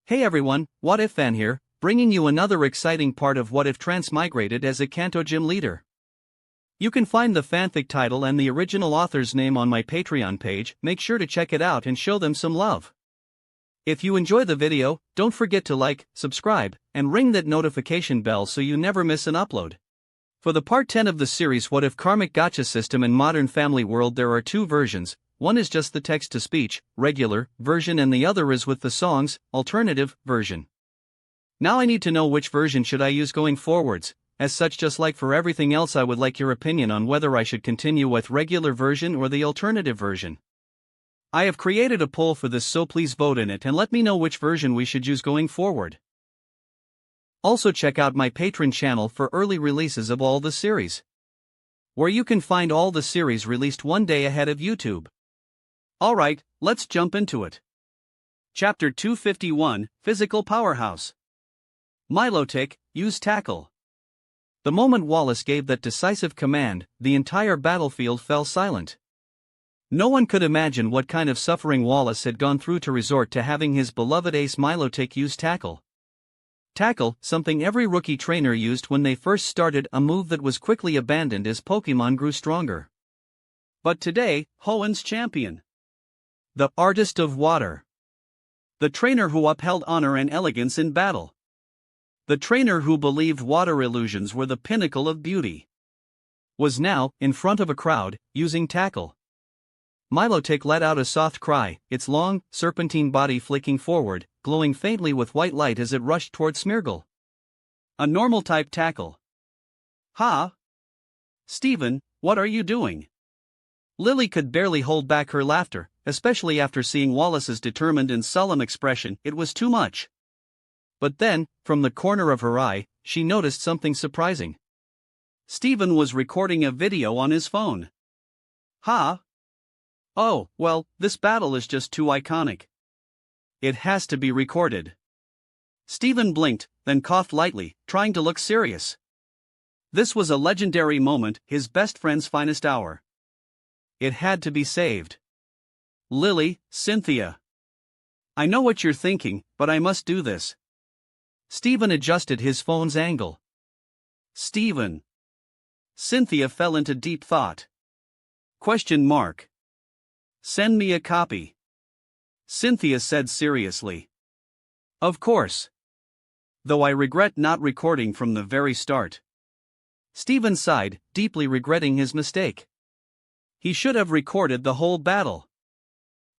Hey everyone, What If Fan here, bringing you another exciting part of What If Transmigrated as a Kanto gym leader. You can find the fanfic title and the original author's name on my Patreon page. Make sure to check it out and show them some love. If you enjoy the video, don't forget to like, subscribe, and ring that notification bell so you never miss an upload. For the part 10 of the series What If Karmic Gacha system in Modern Family World, there are two versions. One is just the text-to-speech, regular, version, and the other is with the songs, alternative, version. Now I need to know which version should I use going forwards. As such, just like for everything else, I would like your opinion on whether I should continue with regular version or the alternative version. I have created a poll for this, so please vote in it and let me know which version we should use going forward. Also check out my Patreon channel for early releases of all the series, where you can find all the series released one day ahead of YouTube. Alright, let's jump into it. Chapter 251, Physical Powerhouse. Milotic, use tackle. The moment Wallace gave that decisive command, the entire battlefield fell silent. No one could imagine what kind of suffering Wallace had gone through to resort to having his beloved ace Milotic use tackle. Tackle, something every rookie trainer used when they first started, a move that was quickly abandoned as Pokemon grew stronger. But today, Hoenn's champion. The artist of water. The trainer who upheld honor and elegance in battle. The trainer who believed water illusions were the pinnacle of beauty. Was now, in front of a crowd, using tackle. Milotic let out a soft cry, its long, serpentine body flicking forward, glowing faintly with white light as it rushed toward Smeargle. A normal-type tackle. Ha! Steven, what are you doing? Lily could barely hold back her laughter, especially after seeing Wallace's determined and solemn expression. It was too much. But then, from the corner of her eye, she noticed something surprising. Steven was recording a video on his phone. Ha! Oh, well, this battle is just too iconic. It has to be recorded. Steven blinked, then coughed lightly, trying to look serious. This was a legendary moment, his best friend's finest hour. It had to be saved. Lily, Cynthia. I know what you're thinking, but I must do this. Steven adjusted his phone's angle. Steven. Cynthia fell into deep thought. Question mark. Send me a copy. Cynthia said seriously. Of course. Though I regret not recording from the very start. Steven sighed, deeply regretting his mistake. He should have recorded the whole battle.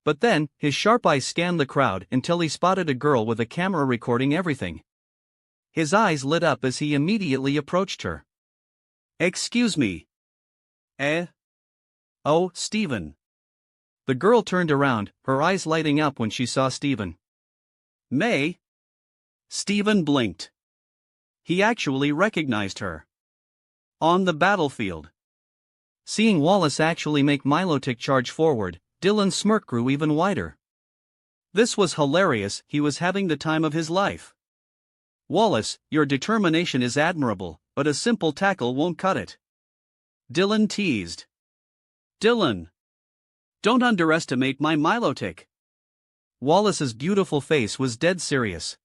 But then, his sharp eyes scanned the crowd until he spotted a girl with a camera recording everything. His eyes lit up as he immediately approached her. Excuse me. Oh, Steven. The girl turned around, her eyes lighting up when she saw Steven. May? Steven blinked. He actually recognized her. On the battlefield. Seeing Wallace actually make Milotic charge forward, Dylan's smirk grew even wider. This was hilarious, he was having the time of his life. Wallace, your determination is admirable, but a simple tackle won't cut it. Dylan teased. Dylan. Don't underestimate my Milotic. Wallace's beautiful face was dead serious.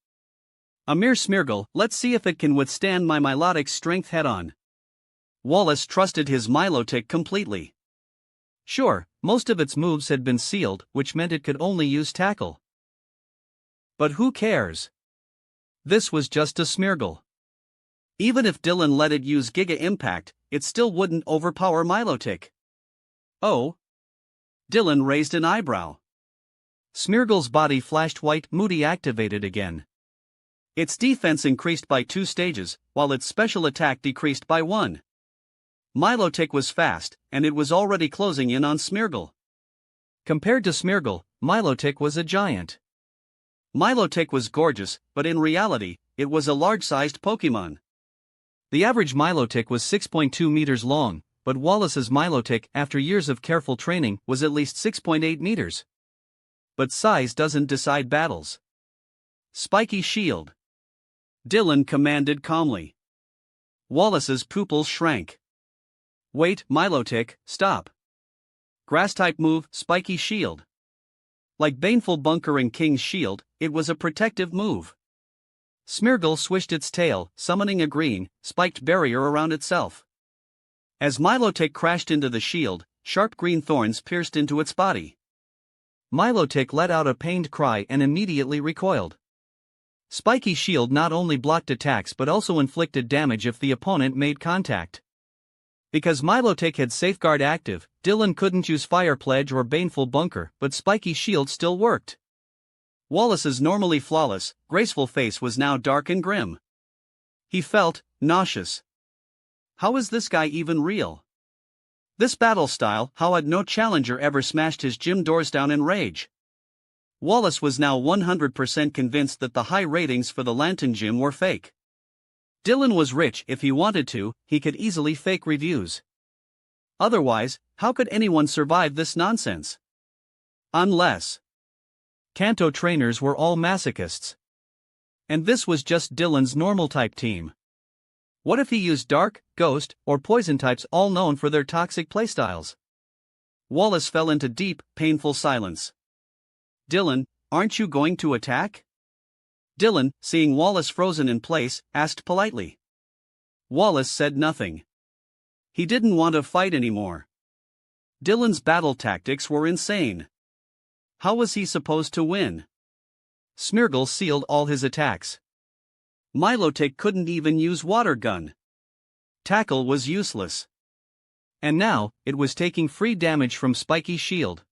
A mere Smeargle, let's see if it can withstand my Milotic's strength head-on. Wallace trusted his Milotic completely. Sure, most of its moves had been sealed, which meant it could only use tackle. But who cares? This was just a Smeargle. Even if Dylan let it use Giga Impact, it still wouldn't overpower Milotic. Oh? Dylan raised an eyebrow. Smeargle's body flashed white, Moody activated again. Its defense increased by 2 stages, while its special attack decreased by 1. Milotic was fast, and it was already closing in on Smeargle. Compared to Smeargle, Milotic was a giant. Milotic was gorgeous, but in reality, it was a large-sized Pokemon. The average Milotic was 6.2 meters long, but Wallace's Milotic, after years of careful training, was at least 6.8 meters. But size doesn't decide battles. Spiky Shield. Dylan commanded calmly. Wallace's pupils shrank. Wait, Milotic, stop. Grass-type move, Spiky Shield. Like baneful Bunker and King's Shield, it was a protective move. Smeargle swished its tail, summoning a green, spiked barrier around itself. As Milotic crashed into the shield, sharp green thorns pierced into its body. Milotic let out a pained cry and immediately recoiled. Spiky shield not only blocked attacks but also inflicted damage if the opponent made contact. Because Milotic had Safeguard active, Dylan couldn't use Fire Pledge or Baneful Bunker, but Spiky Shield still worked. Wallace's normally flawless, graceful face was now dark and grim. He felt nauseous. How is this guy even real? This battle style, how had no challenger ever smashed his gym doors down in rage? Wallace was now 100% convinced that the high ratings for the Lantern Gym were fake. Dylan was rich. If he wanted to, he could easily fake reviews. Otherwise, how could anyone survive this nonsense? Unless Kanto trainers were all masochists. And this was just Dylan's normal type team. What if he used Dark, Ghost, or Poison types, all known for their toxic playstyles? Wallace fell into deep, painful silence. Dylan, aren't you going to attack? Dylan, seeing Wallace frozen in place, asked politely. Wallace said nothing. He didn't want to fight anymore. Dylan's battle tactics were insane. How was he supposed to win? Smeargle sealed all his attacks. Milotic couldn't even use Water Gun. Tackle was useless. And now, it was taking free damage from Spiky Shield.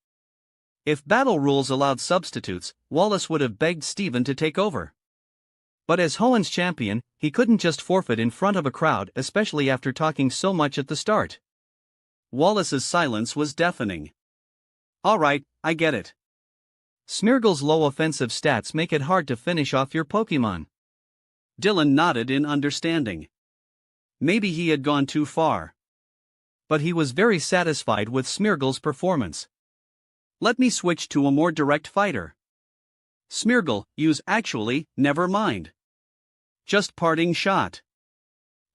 If battle rules allowed substitutes, Wallace would have begged Steven to take over. But as Hoen's champion, he couldn't just forfeit in front of a crowd, especially after talking so much at the start. Wallace's silence was deafening. Alright, I get it. Smeargle's low offensive stats make it hard to finish off your Pokemon. Dylan nodded in understanding. Maybe he had gone too far. But he was very satisfied with Smeargle's performance. Let me switch to a more direct fighter. Smeargle, never mind. Just parting shot.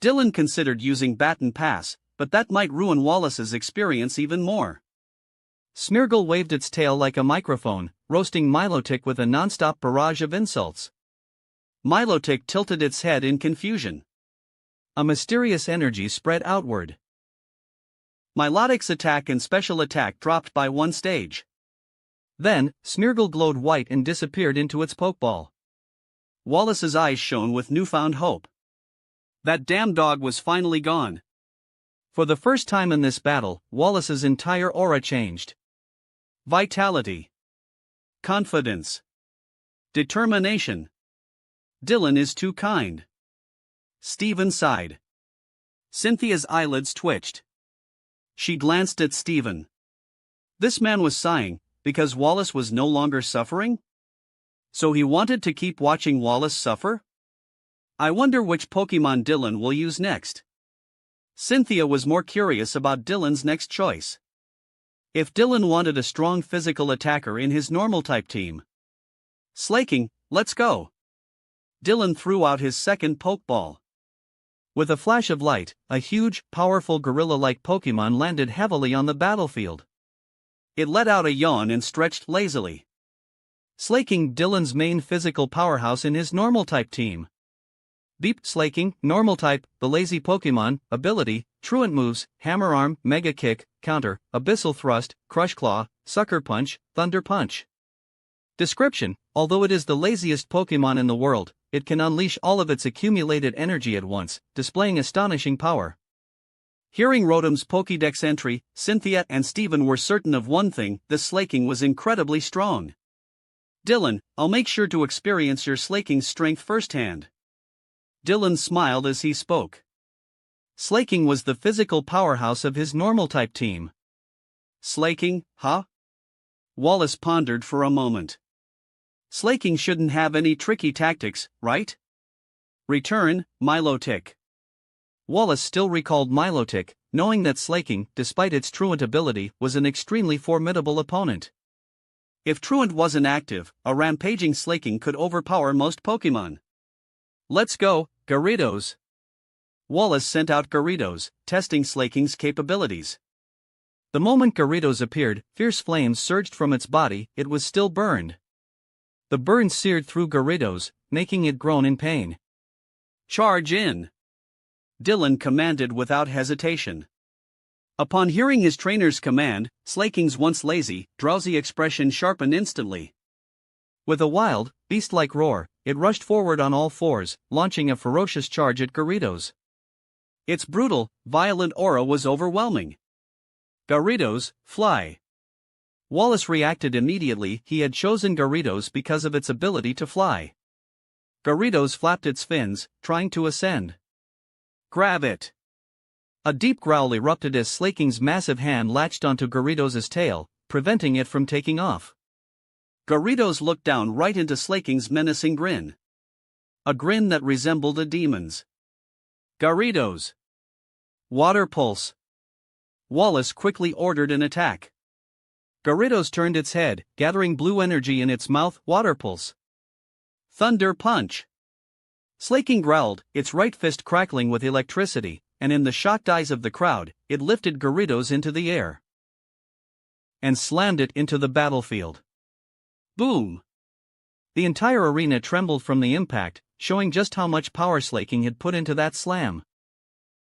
Dylan considered using Baton Pass, but that might ruin Wallace's experience even more. Smeargle waved its tail like a microphone, roasting Milotic with a non-stop barrage of insults. Milotic tilted its head in confusion. A mysterious energy spread outward. Milotic's attack and special attack dropped by one stage. Then, Smeargle glowed white and disappeared into its Pokeball. Wallace's eyes shone with newfound hope. That damn dog was finally gone. For the first time in this battle, Wallace's entire aura changed. Vitality. Confidence. Determination. Dylan is too kind. Steven sighed. Cynthia's eyelids twitched. She glanced at Steven. This man was sighing, because Wallace was no longer suffering? So he wanted to keep watching Wallace suffer? I wonder which Pokemon Dylan will use next. Cynthia was more curious about Dylan's next choice. If Dylan wanted a strong physical attacker in his normal type team. Slaking, let's go. Dylan threw out his second Pokeball. With a flash of light, a huge, powerful gorilla-like Pokemon landed heavily on the battlefield. It let out a yawn and stretched lazily. Slaking, Dylan's main physical powerhouse in his normal type team. Beep. Slaking, normal type, the lazy Pokemon, ability, truant moves, Hammer Arm, Mega Kick, Counter, Abyssal Thrust, Crush Claw, Sucker Punch, Thunder Punch. Description: although it is the laziest Pokemon in the world, it can unleash all of its accumulated energy at once, displaying astonishing power. Hearing Rotom's Pokédex entry, Cynthia and Steven were certain of one thing: the Slaking was incredibly strong. Dylan, I'll make sure to experience your Slaking's strength firsthand. Dylan smiled as he spoke. Slaking was the physical powerhouse of his normal type team. Slaking, huh? Wallace pondered for a moment. Slaking shouldn't have any tricky tactics, right? Return, Milotic. Wallace still recalled Milotic, knowing that Slaking, despite its truant ability, was an extremely formidable opponent. If truant wasn't active, a rampaging Slaking could overpower most Pokemon. Let's go, Gyarados. Wallace sent out Gyarados, testing Slaking's capabilities. The moment Gyarados appeared, fierce flames surged from its body. It was still burned. The burn seared through Garrido's, making it groan in pain. "Charge in!" Dylan commanded without hesitation. Upon hearing his trainer's command, Slaking's once lazy, drowsy expression sharpened instantly. With a wild, beast-like roar, it rushed forward on all fours, launching a ferocious charge at Garrido's. Its brutal, violent aura was overwhelming. Garrido's, fly. Wallace reacted immediately. He had chosen Garrido's because of its ability to fly. Garrido's flapped its fins, trying to ascend. Grab it! A deep growl erupted as Slaking's massive hand latched onto Garrido's tail, preventing it from taking off. Garrido's looked down right into Slaking's menacing grin. A grin that resembled a demon's. Garrido's. Water pulse. Wallace quickly ordered an attack. Garrido's turned its head, gathering blue energy in its mouth. Water pulse. Thunder punch. Slaking growled, its right fist crackling with electricity, and in the shocked eyes of the crowd, it lifted Garrido's into the air and slammed it into the battlefield. Boom! The entire arena trembled from the impact, showing just how much power Slaking had put into that slam.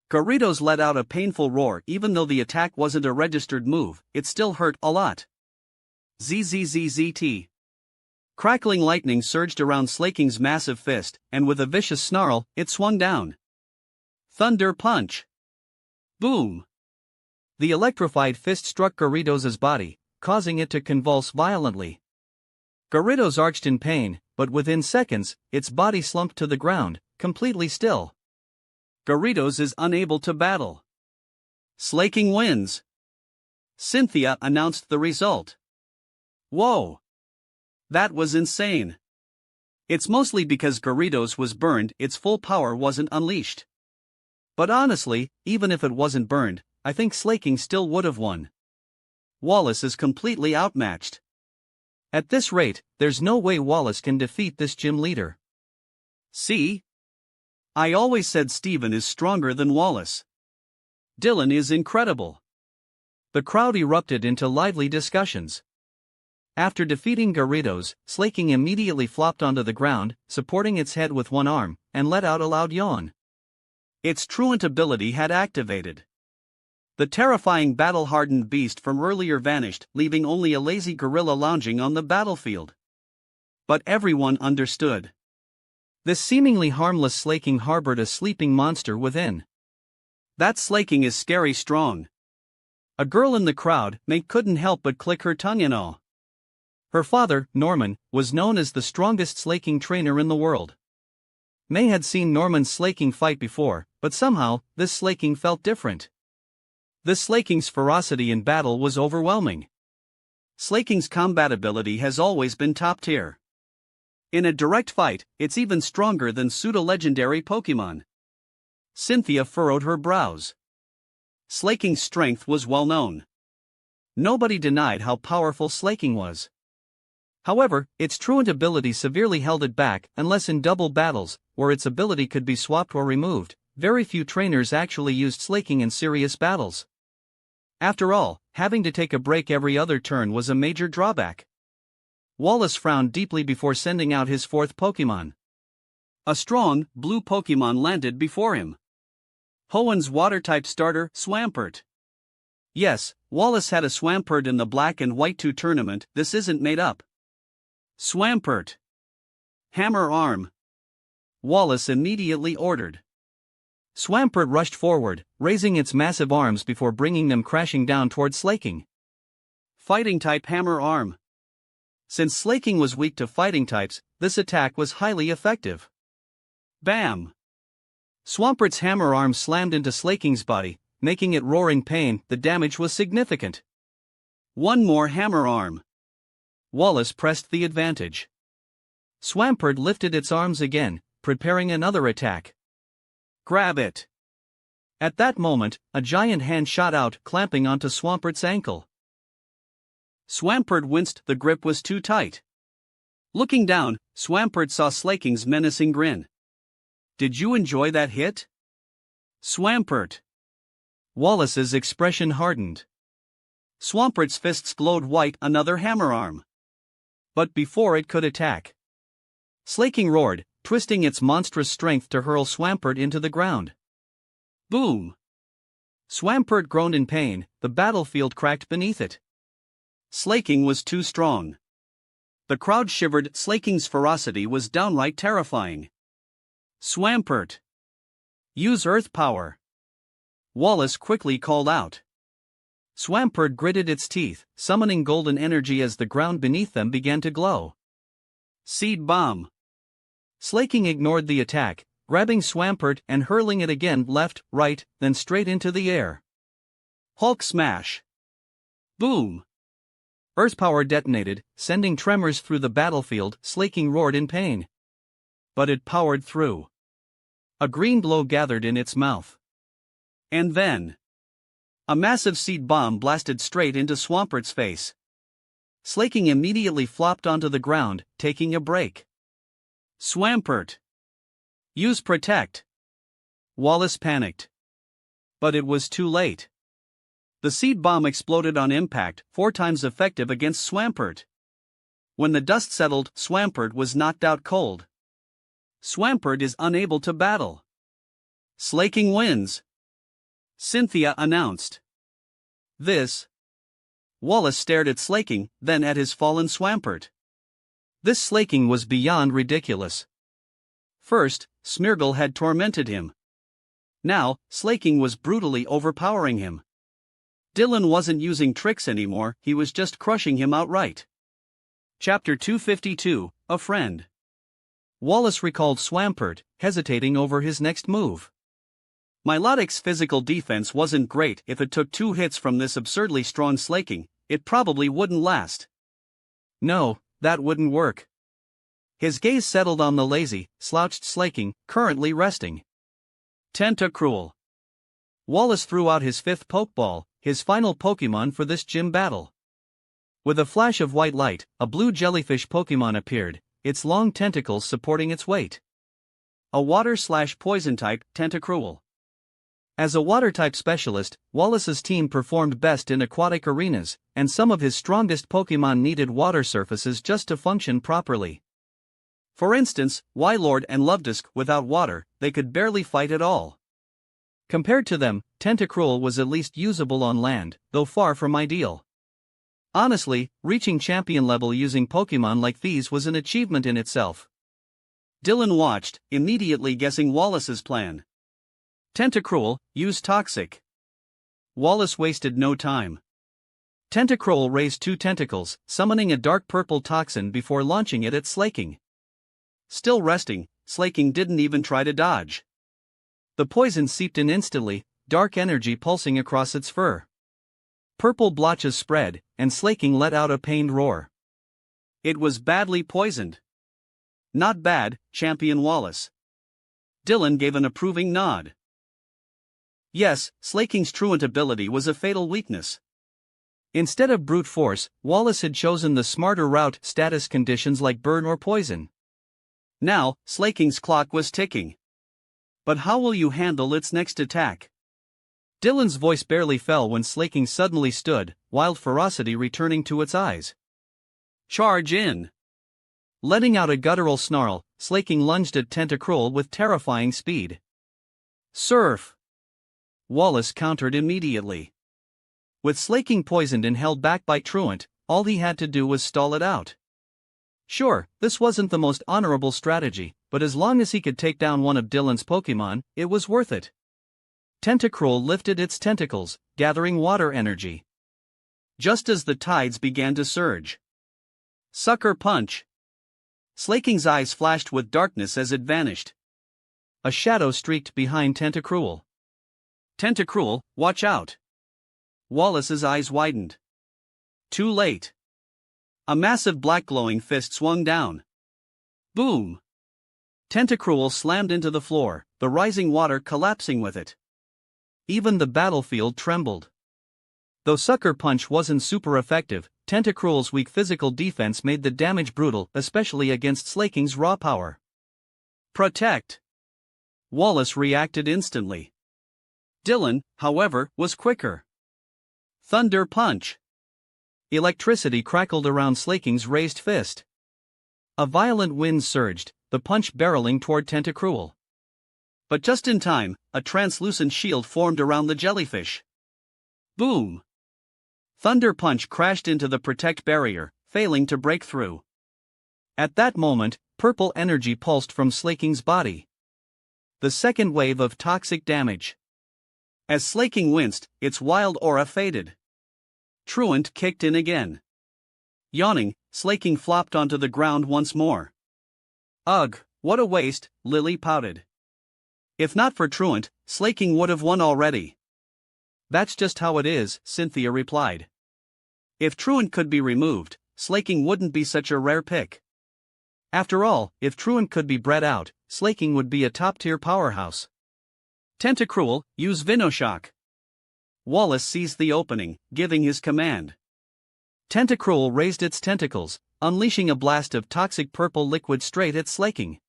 Garrido's let out a painful roar. Even though the attack wasn't a registered move, it still hurt a lot. ZZZZT. Crackling lightning surged around Slaking's massive fist, and with a vicious snarl, it swung down. Thunder punch. Boom. The electrified fist struck Garrido's body, causing it to convulse violently. Garrido's arched in pain, but within seconds, its body slumped to the ground, completely still. Garrido's is unable to battle. Slaking wins. Cynthia announced the result. Whoa! That was insane. It's mostly because Garrido's was burned, its full power wasn't unleashed. But honestly, even if it wasn't burned, I think Slaking still would have won. Wallace is completely outmatched. At this rate, there's no way Wallace can defeat this gym leader. See? I always said Steven is stronger than Wallace. Dylan is incredible. The crowd erupted into lively discussions. After defeating Garrido's, Slaking immediately flopped onto the ground, supporting its head with one arm, and let out a loud yawn. Its truant ability had activated. The terrifying battle-hardened beast from earlier vanished, leaving only a lazy gorilla lounging on the battlefield. But everyone understood. This seemingly harmless Slaking harbored a sleeping monster within. That Slaking is scary strong. A girl in the crowd, May, couldn't help but click her tongue in awe. Her father, Norman, was known as the strongest Slaking trainer in the world. May had seen Norman's Slaking fight before, but somehow, this Slaking felt different. This Slaking's ferocity in battle was overwhelming. Slaking's combat ability has always been top tier. In a direct fight, it's even stronger than pseudo-legendary Pokemon. Cynthia furrowed her brows. Slaking's strength was well known. Nobody denied how powerful Slaking was. However, its truant ability severely held it back, unless in double battles, where its ability could be swapped or removed. Very few trainers actually used Slaking in serious battles. After all, having to take a break every other turn was a major drawback. Wallace frowned deeply before sending out his fourth Pokemon. A strong, blue Pokemon landed before him. Hoenn's water-type starter, Swampert. Yes, Wallace had a Swampert in the Black and White 2 tournament. This isn't made up. Swampert. Hammer arm. Wallace immediately ordered. Swampert rushed forward, raising its massive arms before bringing them crashing down toward Slaking. Fighting-type hammer arm. Since Slaking was weak to fighting types, this attack was highly effective. Bam! Swampert's hammer arm slammed into Slaking's body, making it roar in pain. The damage was significant. One more hammer arm. Wallace pressed the advantage. Swampert lifted its arms again, preparing another attack. Grab it! At that moment, a giant hand shot out, clamping onto Swampert's ankle. Swampert winced. The grip was too tight. Looking down, Swampert saw Slaking's menacing grin. Did you enjoy that hit? Swampert. Wallace's expression hardened. Swampert's fists glowed white. Another hammer arm. But before it could attack, Slaking roared, twisting its monstrous strength to hurl Swampert into the ground. Boom! Swampert groaned in pain, the battlefield cracked beneath it. Slaking was too strong. The crowd shivered. Slaking's ferocity was downright terrifying. Swampert! Use earth power! Wallace quickly called out. Swampert gritted its teeth, summoning golden energy as the ground beneath them began to glow. Seed bomb! Slaking ignored the attack, grabbing Swampert and hurling it again left, right, then straight into the air. Hulk smash! Boom! Earth power detonated, sending tremors through the battlefield. Slaking roared in pain. But it powered through. A green glow gathered in its mouth. And then, a massive seed bomb blasted straight into Swampert's face. Slaking immediately flopped onto the ground, taking a break. Swampert! Use protect! Wallace panicked. But it was too late. The seed bomb exploded on impact, 4 times effective against Swampert. When the dust settled, Swampert was knocked out cold. Swampert is unable to battle. Slaking wins, Cynthia announced. This. Wallace stared at Slaking, then at his fallen Swampert. This Slaking was beyond ridiculous. First, Smeargle had tormented him. Now, Slaking was brutally overpowering him. Dylan wasn't using tricks anymore, he was just crushing him outright. Chapter 252, A Friend. Wallace recalled Swampert, hesitating over his next move. Milotic's physical defense wasn't great. If it took 2 hits from this absurdly strong Slaking, it probably wouldn't last. No, that wouldn't work. His gaze settled on the lazy, slouched Slaking, currently resting. Tentacruel. Wallace threw out his 5th Pokeball, his final Pokemon for this gym battle. With a flash of white light, a blue jellyfish Pokemon appeared, its long tentacles supporting its weight. A water/poison type, Tentacruel. As a water-type specialist, Wallace's team performed best in aquatic arenas, and some of his strongest Pokemon needed water surfaces just to function properly. For instance, Wylord and Lovedusk. Without water, they could barely fight at all. Compared to them, Tentacruel was at least usable on land, though far from ideal. Honestly, reaching champion level using Pokemon like these was an achievement in itself. Dylan watched, immediately guessing Wallace's plan. Tentacruel, use Toxic. Wallace wasted no time. Tentacruel raised 2 tentacles, summoning a dark purple toxin before launching it at Slaking. Still resting, Slaking didn't even try to dodge. The poison seeped in instantly, dark energy pulsing across its fur. Purple blotches spread, and Slaking let out a pained roar. It was badly poisoned. Not bad, Champion Wallace. Dylan gave an approving nod. Yes, Slaking's truant ability was a fatal weakness. Instead of brute force, Wallace had chosen the smarter route, status conditions like burn or poison. Now, Slaking's clock was ticking. But how will you handle its next attack? Dylan's voice barely fell when Slaking suddenly stood, wild ferocity returning to its eyes. Charge in! Letting out a guttural snarl, Slaking lunged at Tentacruel with terrifying speed. Surf! Wallace countered immediately. With Slaking poisoned and held back by Truant, all he had to do was stall it out. Sure, this wasn't the most honorable strategy, but as long as he could take down one of Dylan's Pokemon, it was worth it. Tentacruel lifted its tentacles, gathering water energy. Just as the tides began to surge. Sucker Punch! Slaking's eyes flashed with darkness as it vanished. A shadow streaked behind Tentacruel. Tentacruel, watch out! Wallace's eyes widened. Too late. A massive black glowing fist swung down. Boom! Tentacruel slammed into the floor, the rising water collapsing with it. Even the battlefield trembled. Though Sucker Punch wasn't super effective, Tentacruel's weak physical defense made the damage brutal, especially against Slaking's raw power. Protect! Wallace reacted instantly. Dylan, however, was quicker. Thunder Punch! Electricity crackled around Slaking's raised fist. A violent wind surged, the punch barreling toward Tentacruel. But just in time, a translucent shield formed around the jellyfish. Boom! Thunder Punch crashed into the protect barrier, failing to break through. At that moment, purple energy pulsed from Slaking's body. The second wave of toxic damage. As Slaking winced, its wild aura faded. Truant kicked in again. Yawning, Slaking flopped onto the ground once more. Ugh, what a waste, Lily pouted. If not for Truant, Slaking would have won already. That's just how it is, Cynthia replied. If Truant could be removed, Slaking wouldn't be such a rare pick. After all, if Truant could be bred out, Slaking would be a top-tier powerhouse. Tentacruel, use Vinoshock. Wallace seized the opening, giving his command. Tentacruel raised its tentacles, unleashing a blast of toxic purple liquid straight at Slaking.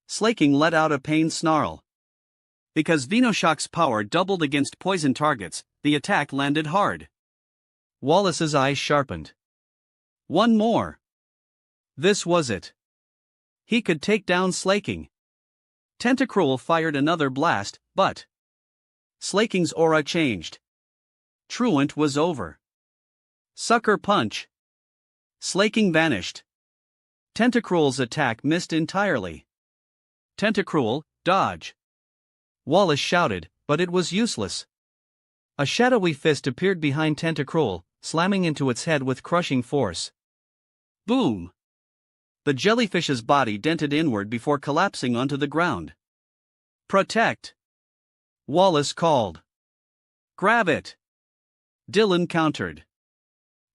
Slaking let out a pained snarl. Because Vinoshock's power doubled against poison targets, the attack landed hard. Wallace's eyes sharpened. One more. This was it. He could take down Slaking. Tentacruel fired another blast, but Slaking's aura changed. Truant was over. Sucker Punch. Slaking vanished. Tentacruel's attack missed entirely. Tentacruel, dodge! Wallace shouted, but it was useless. A shadowy fist appeared behind Tentacruel, slamming into its head with crushing force. Boom! The jellyfish's body dented inward before collapsing onto the ground. Protect! Wallace called. Grab it! Dylan countered.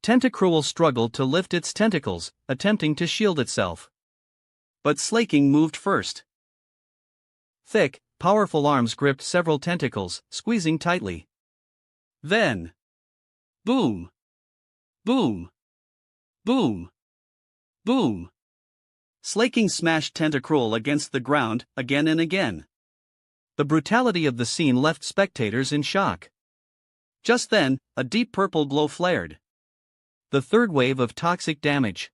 Tentacruel struggled to lift its tentacles, attempting to shield itself. But Slaking moved first. Thick, powerful arms gripped several tentacles, squeezing tightly. Then, boom! Boom! Boom! Boom! Slaking smashed Tentacruel against the ground, again and again. The brutality of the scene left spectators in shock. Just then, a deep purple glow flared. The third wave of toxic damage.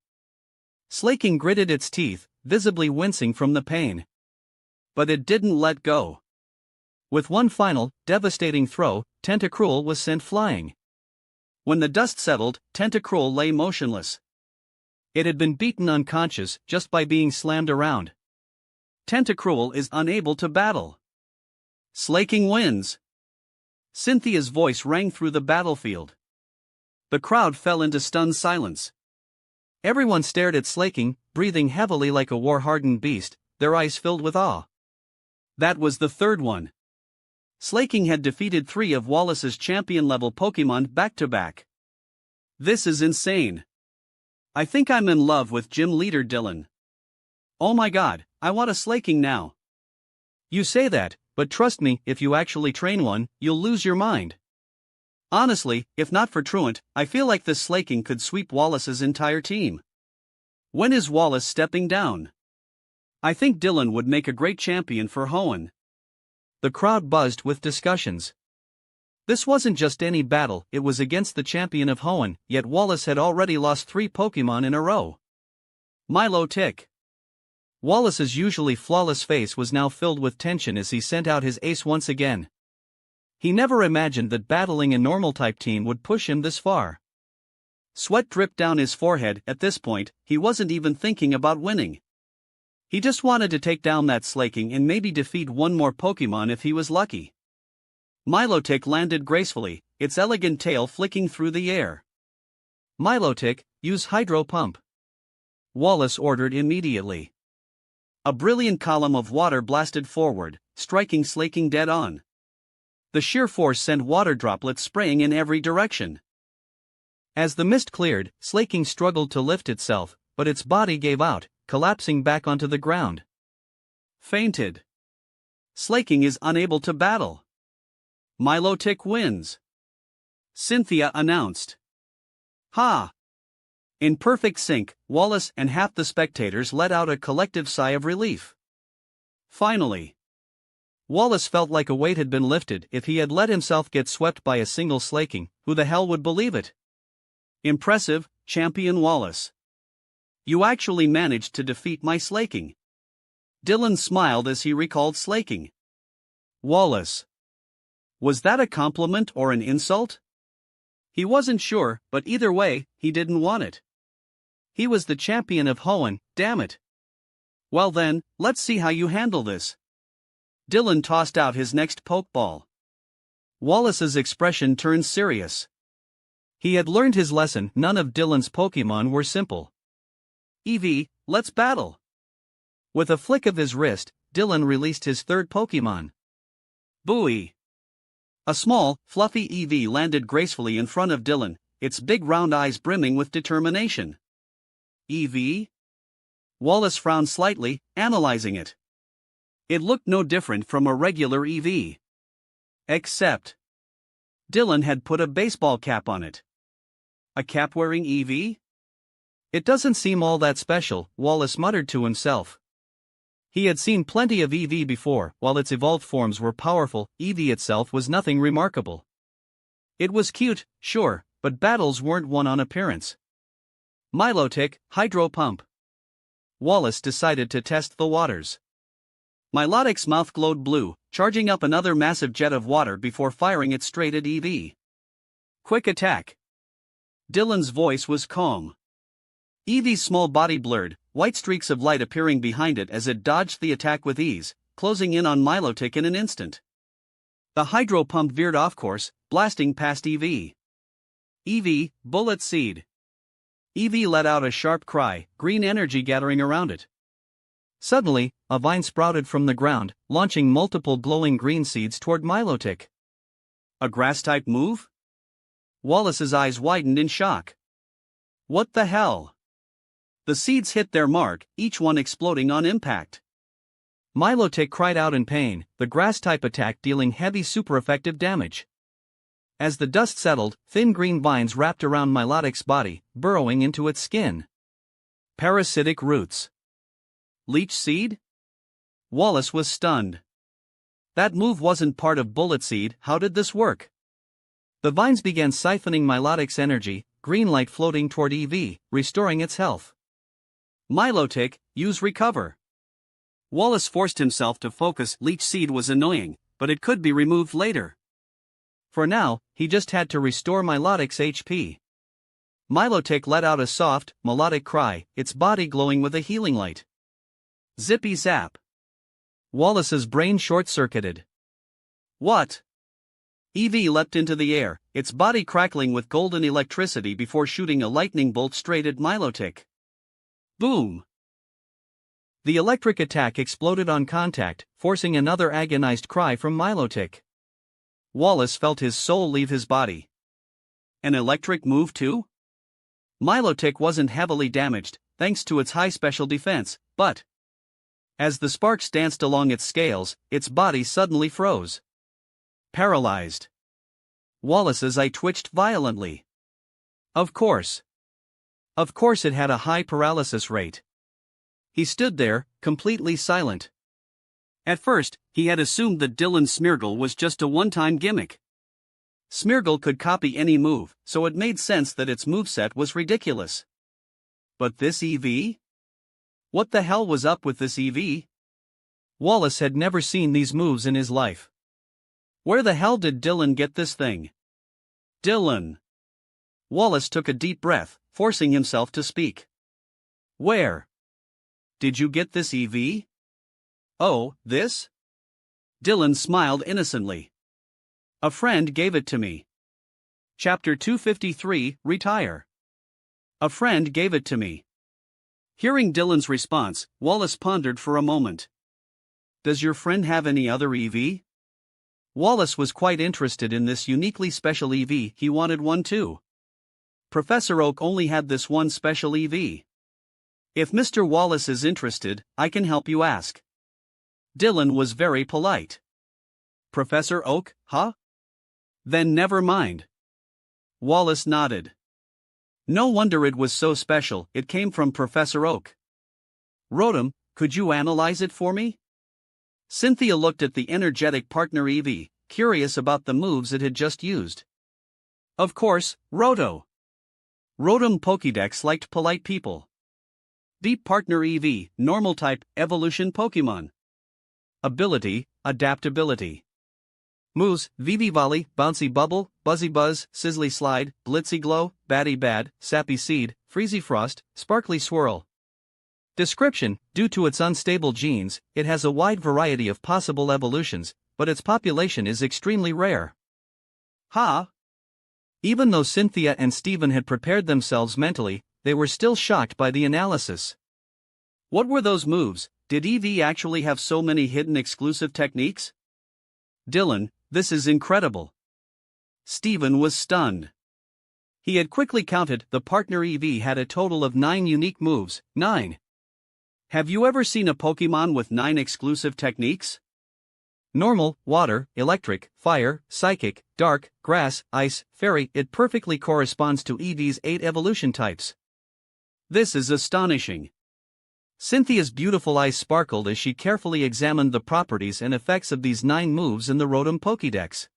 Slaking gritted its teeth, visibly wincing from the pain. But it didn't let go. With one final, devastating throw, Tentacruel was sent flying. When the dust settled, Tentacruel lay motionless. It had been beaten unconscious just by being slammed around. Tentacruel is unable to battle. Slaking wins. Cynthia's voice rang through the battlefield. The crowd fell into stunned silence. Everyone stared at Slaking, breathing heavily like a war-hardened beast, their eyes filled with awe. That was the third one. Slaking had defeated 3 of Wallace's champion-level Pokémon back-to-back. This is insane. I think I'm in love with Gym Leader Dylan. Oh my god, I want a Slaking now. You say that, but trust me, if you actually train one, you'll lose your mind. Honestly, if not for Truant, I feel like this Slaking could sweep Wallace's entire team. When is Wallace stepping down? I think Dylan would make a great champion for Hoenn. The crowd buzzed with discussions. This wasn't just any battle, it was against the champion of Hoenn, yet Wallace had already lost 3 Pokémon in a row. Milotic. Wallace's usually flawless face was now filled with tension as he sent out his ace once again. He never imagined that battling a normal-type team would push him this far. Sweat dripped down his forehead. At this point, he wasn't even thinking about winning. He just wanted to take down that Slaking and maybe defeat one more Pokémon if he was lucky. Milotic landed gracefully, its elegant tail flicking through the air. Milotic, use Hydro Pump. Wallace ordered immediately. A brilliant column of water blasted forward, striking Slaking dead on. The sheer force sent water droplets spraying in every direction. As the mist cleared, Slaking struggled to lift itself, but its body gave out, collapsing back onto the ground. Fainted. Slaking is unable to battle. Milotic wins. Cynthia announced. Ha! In perfect sync, Wallace and half the spectators let out a collective sigh of relief. Finally. Wallace felt like a weight had been lifted. If he had let himself get swept by a single Slaking, who the hell would believe it? Impressive, Champion Wallace. You actually managed to defeat my slaking. Dylan smiled as he recalled slaking. Wallace. Was that a compliment or an insult? He wasn't sure, but either way, he didn't want it. He was the champion of Hoenn, damn it. Well then, let's see how you handle this. Dylan tossed out his next pokeball. Wallace's expression turned serious. He had learned his lesson, none of Dylan's Pokemon were simple. Eevee, let's battle. With a flick of his wrist, Dylan released his third Pokemon. Buoy. A small, fluffy Eevee landed gracefully in front of Dylan, its big round eyes brimming with determination. Eevee? Wallace frowned slightly, analyzing it. It looked no different from a regular Eevee. Except Dylan had put a baseball cap on it. A cap-wearing Eevee? It doesn't seem all that special, Wallace muttered to himself. He had seen plenty of Eevee before, while its evolved forms were powerful, Eevee itself was nothing remarkable. It was cute, sure, but battles weren't won on appearance. Milotic, Hydro Pump. Wallace decided to test the waters. Milotic's mouth glowed blue, charging up another massive jet of water before firing it straight at Eevee. Quick attack. Dylan's voice was calm. Eevee's small body blurred, white streaks of light appearing behind it as it dodged the attack with ease, closing in on Milotic in an instant. The Hydro Pump veered off course, blasting past Eevee. Eevee, Bullet Seed. Eevee let out a sharp cry, green energy gathering around it. Suddenly, a vine sprouted from the ground, launching multiple glowing green seeds toward Milotic. A grass-type move? Wallace's eyes widened in shock. What the hell? The seeds hit their mark, each one exploding on impact. Milotic cried out in pain, the grass-type attack dealing heavy super-effective damage. As the dust settled, thin green vines wrapped around Milotic's body, burrowing into its skin. Parasitic roots. Leech Seed? Wallace was stunned. That move wasn't part of Bullet Seed, how did this work? The vines began siphoning Milotic's energy, green light floating toward Eevee, restoring its health. Milotic, use Recover. Wallace forced himself to focus. Leech Seed was annoying, but it could be removed later. For now, he just had to restore Milotic's HP. Milotic let out a soft, melodic cry, its body glowing with a healing light. Zippy zap. Wallace's brain short-circuited. What? Eevee leapt into the air, its body crackling with golden electricity before shooting a lightning bolt straight at Milotic. Boom! The electric attack exploded on contact, forcing another agonized cry from Milotic. Wallace felt his soul leave his body. An electric move too? Milotic wasn't heavily damaged, thanks to its high special defense, but as the sparks danced along its scales, its body suddenly froze. Paralyzed. Wallace's eye twitched violently. Of course. Of course it had a high paralysis rate. He stood there, completely silent. At first, he had assumed that Dylan's Smeargle was just a one-time gimmick. Smeargle could copy any move, so it made sense that its moveset was ridiculous. But this Eevee? What the hell was up with this Eevee? Wallace had never seen these moves in his life. Where the hell did Dylan get this thing? Dylan! Wallace took a deep breath, forcing himself to speak. Where did you get this Eevee? Oh, this? Dylan smiled innocently. A friend gave it to me. Chapter 253, Retire. A friend gave it to me. Hearing Dylan's response, Wallace pondered for a moment. Does your friend have any other Eevee? Wallace was quite interested in this uniquely special Eevee, he wanted one too. Professor Oak only had this one special Eevee. If Mr. Wallace is interested, I can help you ask. Dylan was very polite. Professor Oak, huh? Then never mind. Wallace nodded. No wonder it was so special, it came from Professor Oak. Rotom, could you analyze it for me? Cynthia looked at the energetic partner Eevee, curious about the moves it had just used. Of course, Roto. Rotom Pokédex liked polite people. Deep Partner EV, Normal Type, Evolution Pokemon. Ability, Adaptability. Moves, Vivi Volley, Bouncy Bubble, Buzzy Buzz, Sizzly Slide, Blitzy Glow, Batty Bad, Sappy Seed, Freezy Frost, Sparkly Swirl. Description: due to its unstable genes, it has a wide variety of possible evolutions, but its population is extremely rare. Ha! Even though Cynthia and Steven had prepared themselves mentally, they were still shocked by the analysis. What were those moves? Did EV actually have so many hidden exclusive techniques? Dylan, this is incredible. Steven was stunned. He had quickly counted. The partner EV had a total of 9 unique moves. 9. Have you ever seen a Pokemon with 9 exclusive techniques? Normal, water, electric, fire, psychic, dark, grass, ice, fairy. It perfectly corresponds to EV's 8 evolution types. This is astonishing. Cynthia's beautiful eyes sparkled as she carefully examined the properties and effects of these 9 moves in the Rotom Pokédex.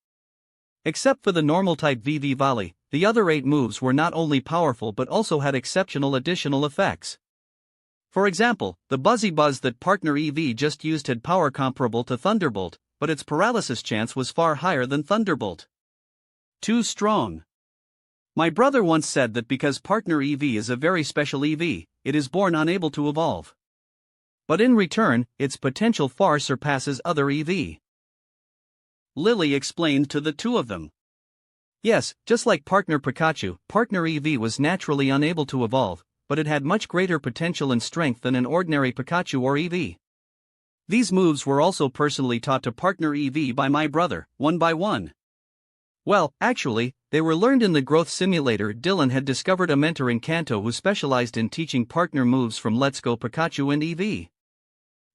Except for the normal type Vivi Volley, the other 8 moves were not only powerful but also had exceptional additional effects. For example, the Buzzy Buzz that partner EV just used had power comparable to Thunderbolt, but its paralysis chance was far higher than Thunderbolt. Too strong. My brother once said that because partner EV is a very special EV, it is born unable to evolve. But in return, its potential far surpasses other EV. Lily explained to the two of them. Yes, just like partner Pikachu, partner EV was naturally unable to evolve, but it had much greater potential and strength than an ordinary Pikachu or EV. These moves were also personally taught to partner EV by my brother, one by one. Well, actually, they were learned in the growth simulator. Dylan had discovered a mentor in Kanto who specialized in teaching partner moves from Let's Go Pikachu and EV.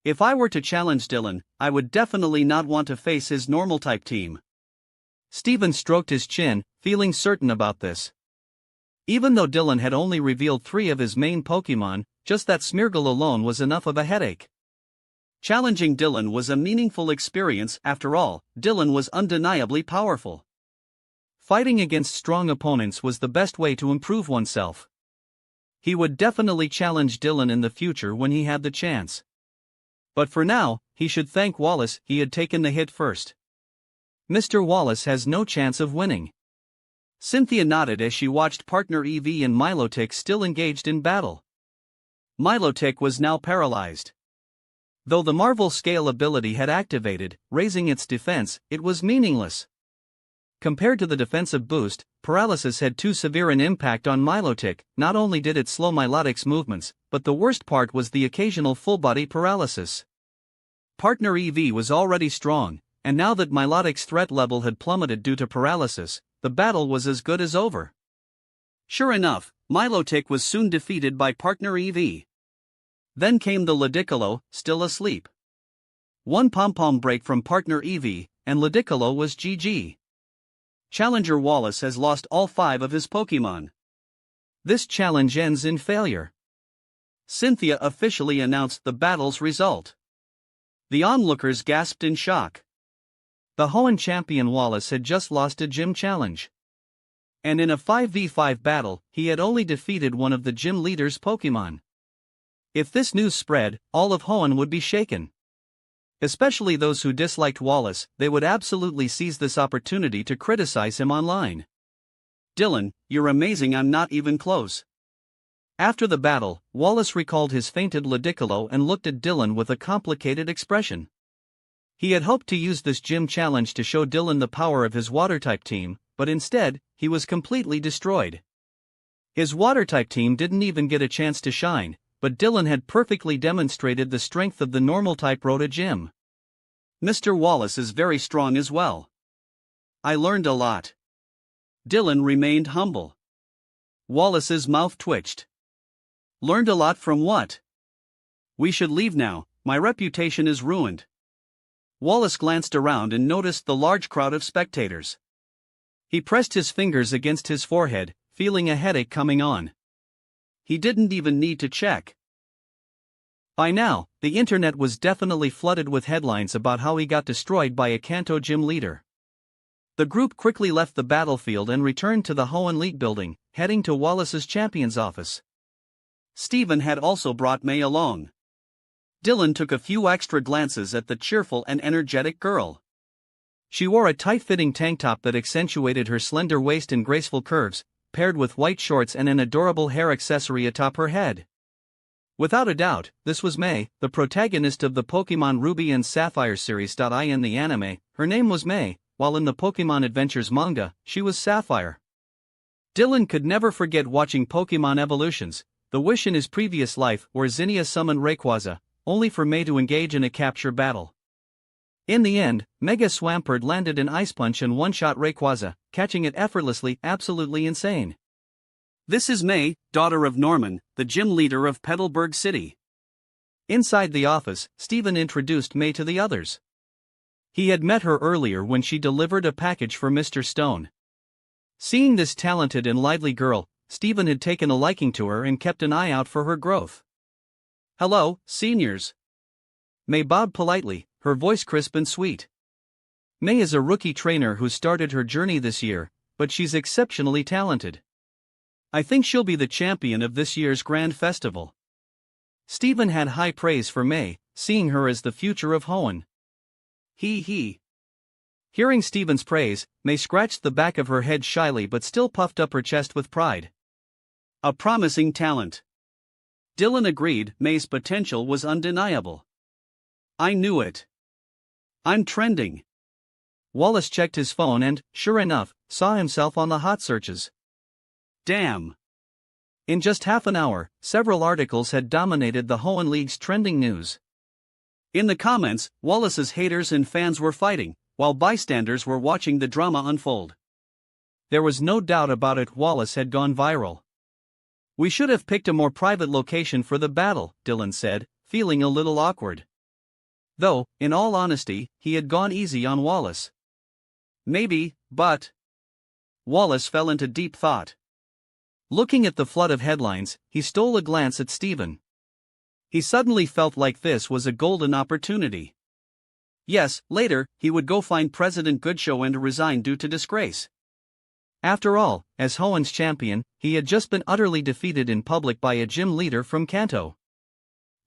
If I were to challenge Dylan, I would definitely not want to face his normal type team. Steven stroked his chin, feeling certain about this. Even though Dylan had only revealed 3 of his main Pokemon, just that Smeargle alone was enough of a headache. Challenging Dylan was a meaningful experience. After all, Dylan was undeniably powerful. Fighting against strong opponents was the best way to improve oneself. He would definitely challenge Dylan in the future when he had the chance. But for now, he should thank Wallace. He had taken the hit first. Mr. Wallace has no chance of winning. Cynthia nodded as she watched partner EV and Milotic still engaged in battle. Milotic was now paralyzed. Though the Marvel Scale ability had activated, raising its defense, it was meaningless. Compared to the defensive boost, paralysis had too severe an impact on Milotic. Not only did it slow Milotic's movements, but the worst part was the occasional full-body paralysis. Partner EV was already strong, and now that Milotic's threat level had plummeted due to paralysis, the battle was as good as over. Sure enough, Milotic was soon defeated by partner EV. Then came the Ludicolo, still asleep. One pom-pom break from partner EV, and Ludicolo was GG. Challenger Wallace has lost all 5 of his Pokemon. This challenge ends in failure. Cynthia officially announced the battle's result. The onlookers gasped in shock. The Hoenn champion Wallace had just lost a gym challenge. And in a 5v5 battle, he had only defeated one of the gym leader's Pokemon. If this news spread, all of Hoenn would be shaken. Especially those who disliked Wallace. They would absolutely seize this opportunity to criticize him online. Dylan, you're amazing. I'm not even close. After the battle, Wallace recalled his fainted Ludicolo and looked at Dylan with a complicated expression. He had hoped to use this gym challenge to show Dylan the power of his water-type team, but instead, he was completely destroyed. His water-type team didn't even get a chance to shine, but Dylan had perfectly demonstrated the strength of the normal-type Rota gym. Mr. Wallace is very strong as well. I learned a lot. Dylan remained humble. Wallace's mouth twitched. Learned a lot from what? We should leave now, my reputation is ruined. Wallace glanced around and noticed the large crowd of spectators. He pressed his fingers against his forehead, feeling a headache coming on. He didn't even need to check. By now, the internet was definitely flooded with headlines about how he got destroyed by a Kanto gym leader. The group quickly left the battlefield and returned to the Hoenn League building, heading to Wallace's champion's office. Stephen had also brought May along. Dylan took a few extra glances at the cheerful and energetic girl. She wore a tight-fitting tank top that accentuated her slender waist and graceful curves, paired with white shorts and an adorable hair accessory atop her head. Without a doubt, this was May, the protagonist of the Pokémon Ruby and Sapphire series. In the anime, her name was May, while in the Pokémon Adventures manga, she was Sapphire. Dylan could never forget watching Pokémon Evolutions, the wish in his previous life where Zinnia summoned Rayquaza, only for May to engage in a capture battle. In the end, Mega Swampert landed an Ice Punch and one-shot Rayquaza, catching it effortlessly. Absolutely insane. This is May, daughter of Norman, the gym leader of Petalburg City. Inside the office, Stephen introduced May to the others. He had met her earlier when she delivered a package for Mr. Stone. Seeing this talented and lively girl, Stephen had taken a liking to her and kept an eye out for her growth. "Hello, seniors." May bowed politely, her voice crisp and sweet. May is a rookie trainer who started her journey this year, but she's exceptionally talented. I think she'll be the champion of this year's grand festival. Stephen had high praise for May, seeing her as the future of Hoenn. He. Hearing Stephen's praise, May scratched the back of her head shyly but still puffed up her chest with pride. A promising talent. Dylan agreed. May's potential was undeniable. I knew it. I'm trending. Wallace checked his phone and, sure enough, saw himself on the hot searches. Damn. In just half an hour, several articles had dominated the Hoenn League's trending news. In the comments, Wallace's haters and fans were fighting, while bystanders were watching the drama unfold. There was no doubt about it, Wallace had gone viral. We should have picked a more private location for the battle, Dylan said, feeling a little awkward. Though, in all honesty, he had gone easy on Wallace. Maybe, but... Wallace fell into deep thought. Looking at the flood of headlines, he stole a glance at Stephen. He suddenly felt like this was a golden opportunity. Yes, later, he would go find President Goodshow and resign due to disgrace. After all, as Hoenn's champion, he had just been utterly defeated in public by a gym leader from Kanto.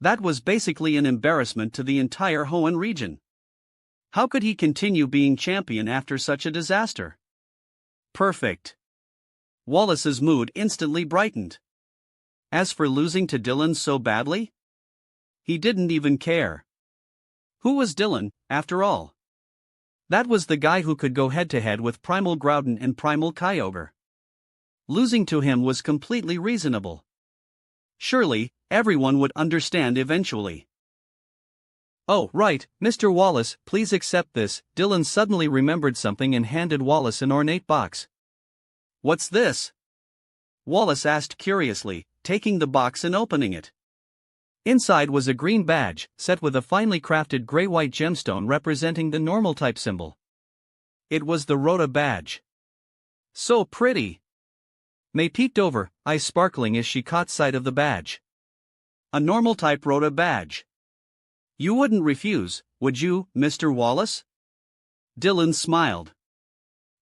That was basically an embarrassment to the entire Hoenn region. How could he continue being champion after such a disaster? Perfect. Wallace's mood instantly brightened. As for losing to Dylan so badly? He didn't even care. Who was Dylan, after all? That was the guy who could go head-to-head with Primal Groudon and Primal Kyogre. Losing to him was completely reasonable. Surely, everyone would understand eventually. Oh, right, Mr. Wallace, please accept this. Dylan suddenly remembered something and handed Wallace an ornate box. What's this? Wallace asked curiously, taking the box and opening it. Inside was a green badge, set with a finely crafted gray-white gemstone representing the normal type symbol. It was the Rota badge. So pretty. May peeked over, eyes sparkling as she caught sight of the badge. A normal type Rota badge. You wouldn't refuse, would you, Mr. Wallace? Dylan smiled.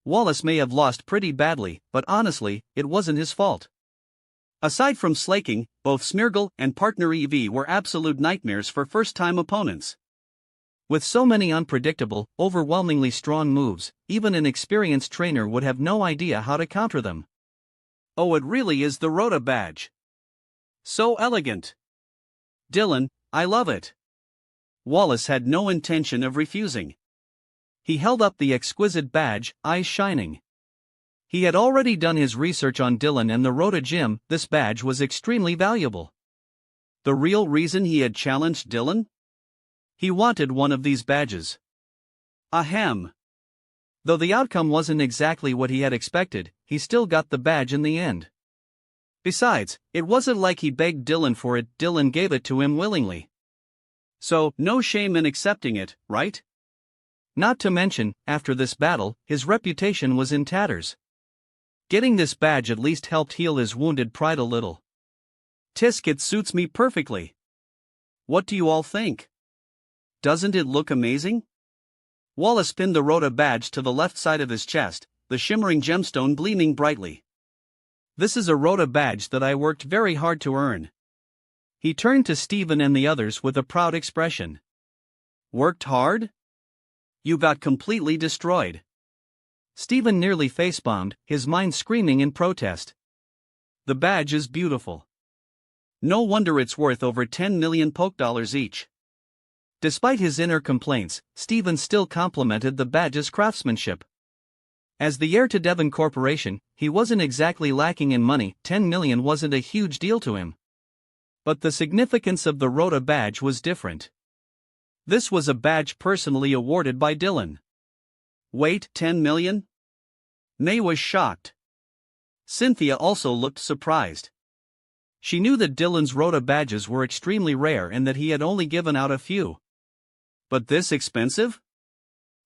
Wallace may have lost pretty badly, but honestly, it wasn't his fault. Aside from slaking, both Smeargle and partner Eevee were absolute nightmares for first-time opponents. With so many unpredictable, overwhelmingly strong moves, even an experienced trainer would have no idea how to counter them. Oh, it really is the Rota badge. So elegant. Dylan, I love it. Wallace had no intention of refusing. He held up the exquisite badge, eyes shining. He had already done his research on Dylan and the Rota Gym. This badge was extremely valuable. The real reason he had challenged Dylan? He wanted one of these badges. Ahem. Though the outcome wasn't exactly what he had expected, he still got the badge in the end. Besides, it wasn't like he begged Dylan for it, Dylan gave it to him willingly. So, no shame in accepting it, right? Not to mention, after this battle, his reputation was in tatters. Getting this badge at least helped heal his wounded pride a little. Tisk, it suits me perfectly. What do you all think? Doesn't it look amazing? Wallace pinned the Rota badge to the left side of his chest, the shimmering gemstone gleaming brightly. This is a Rota badge that I worked very hard to earn. He turned to Stephen and the others with a proud expression. Worked hard? You got completely destroyed. Stephen nearly facepalmed, his mind screaming in protest. The badge is beautiful. No wonder it's worth over 10 million poke dollars each. Despite his inner complaints, Stephen still complimented the badge's craftsmanship. As the heir to Devon Corporation, he wasn't exactly lacking in money. 10 million wasn't a huge deal to him. But the significance of the Rota badge was different. This was a badge personally awarded by Dylan. Wait, 10 million? May was shocked. Cynthia also looked surprised. She knew that Dylan's Rota badges were extremely rare and that he had only given out a few. But this expensive?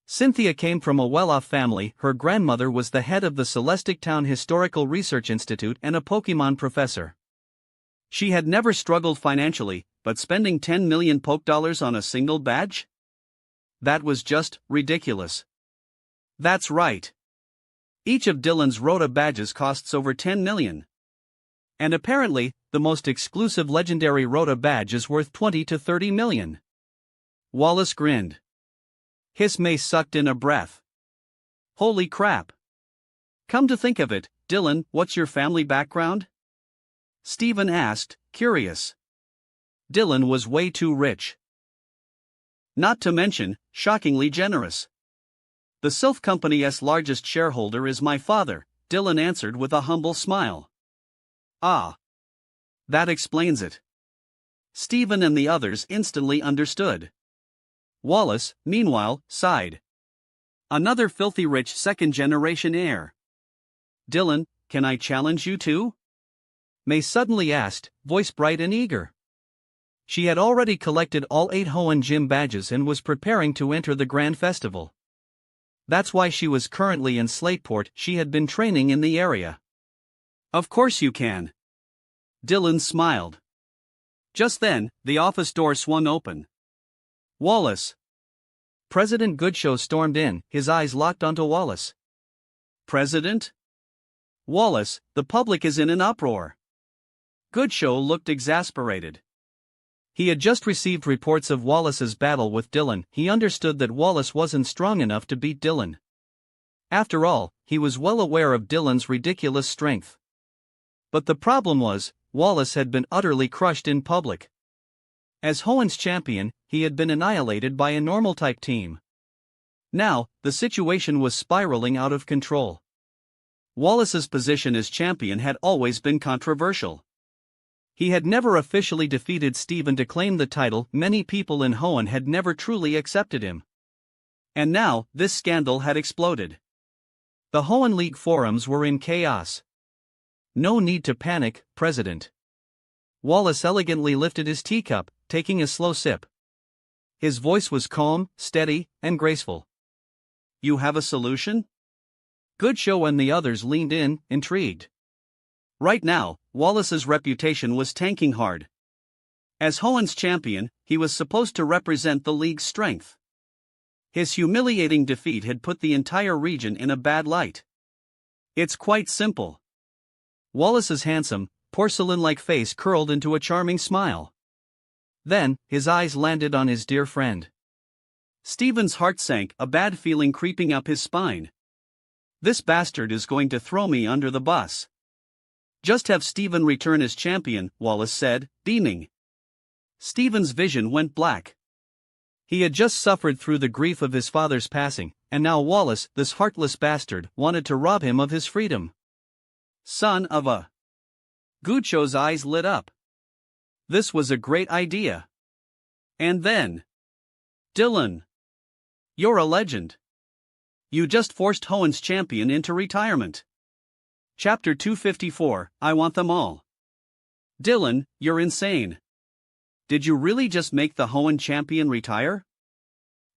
Cynthia came from a well-off family. Her grandmother was the head of the Celestic Town Historical Research Institute and a Pokemon professor. She had never struggled financially, but spending 10 million poke dollars on a single badge? That was just ridiculous. That's right. Each of Dylan's Rota badges costs over 10 million. And apparently, the most exclusive legendary Rota badge is worth 20 to 30 million. Wallace grinned. May sucked in a breath. Holy crap. Come to think of it, Dylan, what's your family background? Stephen asked, curious. Dylan was way too rich. Not to mention, shockingly generous. The Sylph Company's largest shareholder is my father, Dylan answered with a humble smile. Ah. That explains it. Stephen and the others instantly understood. Wallace, meanwhile, sighed. Another filthy rich second-generation heir. Dylan, can I challenge you too? May suddenly asked, voice bright and eager. She had already collected all 8 Hoenn Gym badges and was preparing to enter the Grand Festival. That's why she was currently in Slateport. She had been training in the area. Of course you can. Dylan smiled. Just then, the office door swung open. Wallace. President Goodshow stormed in, his eyes locked onto Wallace. President? Wallace, the public is in an uproar. Goodshow looked exasperated. He had just received reports of Wallace's battle with Dylan. He understood that Wallace wasn't strong enough to beat Dylan. After all, he was well aware of Dylan's ridiculous strength. But the problem was, Wallace had been utterly crushed in public. As Hoenn's champion, he had been annihilated by a normal-type team. Now, the situation was spiraling out of control. Wallace's position as champion had always been controversial. He had never officially defeated Stephen to claim the title. Many people in Hoenn had never truly accepted him. And now, this scandal had exploded. The Hoenn League forums were in chaos. No need to panic, President. Wallace elegantly lifted his teacup, taking a slow sip. His voice was calm, steady, and graceful. You have a solution? Goodshow and the others leaned in, intrigued. Right now, Wallace's reputation was tanking hard. As Hoenn's champion, he was supposed to represent the league's strength. His humiliating defeat had put the entire region in a bad light. It's quite simple. Wallace's handsome, porcelain-like face curled into a charming smile. Then, his eyes landed on his dear friend. Stephen's heart sank, a bad feeling creeping up his spine. This bastard is going to throw me under the bus. Just have Stephen return as champion, Wallace said, beaming. Stephen's vision went black. He had just suffered through the grief of his father's passing, and now Wallace, this heartless bastard, wanted to rob him of his freedom. Son of a... Goodshow's eyes lit up. This was a great idea. And then... Dylan. You're a legend. You just forced Hoenn's champion into retirement. Chapter 254, I want them all. Dylan, you're insane. Did you really just make the Hoenn champion retire?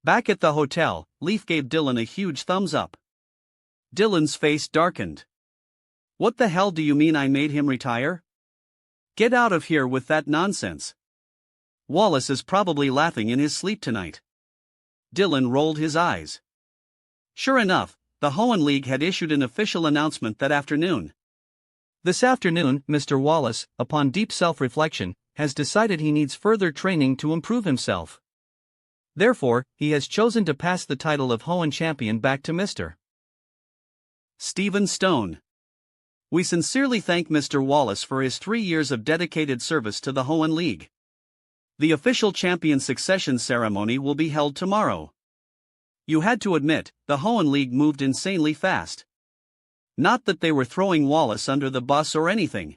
Back at the hotel, Leaf gave Dylan a huge thumbs up. Dylan's face darkened. What the hell do you mean I made him retire? Get out of here with that nonsense. Wallace is probably laughing in his sleep tonight. Dylan rolled his eyes. Sure enough, the Hoenn League had issued an official announcement that afternoon. This afternoon, Mr. Wallace, upon deep self-reflection, has decided he needs further training to improve himself. Therefore, he has chosen to pass the title of Hoenn Champion back to Mr. Stephen Stone. We sincerely thank Mr. Wallace for his 3 years of dedicated service to the Hoenn League. The official champion succession ceremony will be held tomorrow. You had to admit, the Hoenn League moved insanely fast. Not that they were throwing Wallace under the bus or anything.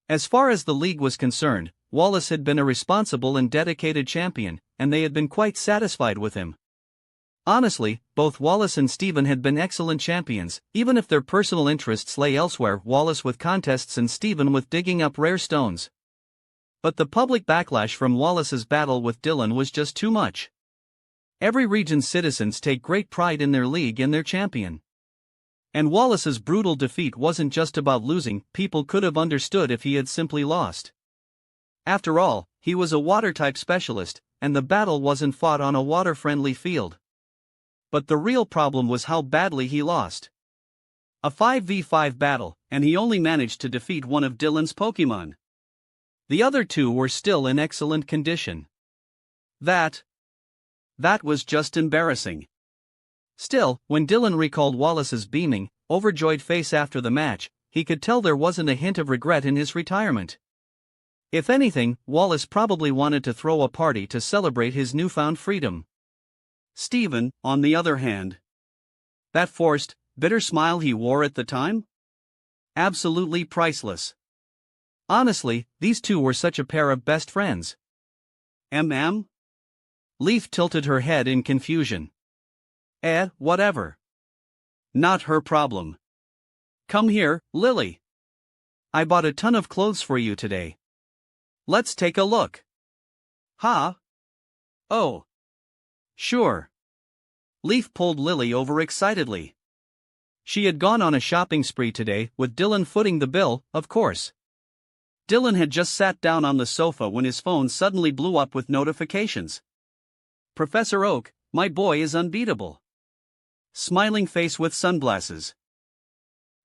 As far as the league was concerned, Wallace had been a responsible and dedicated champion, and they had been quite satisfied with him. Honestly, both Wallace and Stephen had been excellent champions, even if their personal interests lay elsewhere, Wallace with contests and Stephen with digging up rare stones. But the public backlash from Wallace's battle with Dylan was just too much. Every region's citizens take great pride in their league and their champion. And Wallace's brutal defeat wasn't just about losing, people could have understood if he had simply lost. After all, he was a water-type specialist, and the battle wasn't fought on a water-friendly field. But the real problem was how badly he lost. A 5v5 battle, and he only managed to defeat one of Dylan's Pokémon. The other two were still in excellent condition. That was just embarrassing. Still, when Dylan recalled Wallace's beaming, overjoyed face after the match, he could tell there wasn't a hint of regret in his retirement. If anything, Wallace probably wanted to throw a party to celebrate his newfound freedom. Stephen, on the other hand. That forced, bitter smile he wore at the time? Absolutely priceless. Honestly, these two were such a pair of best friends. Leaf tilted her head in confusion. Whatever. Not her problem. Come here, Lily. I bought a ton of clothes for you today. Let's take a look. Huh? Oh. Sure. Leaf pulled Lily over excitedly. She had gone on a shopping spree today, with Dylan footing the bill, of course. Dylan had just sat down on the sofa when his phone suddenly blew up with notifications. Professor Oak, my boy is unbeatable. Smiling face with sunglasses.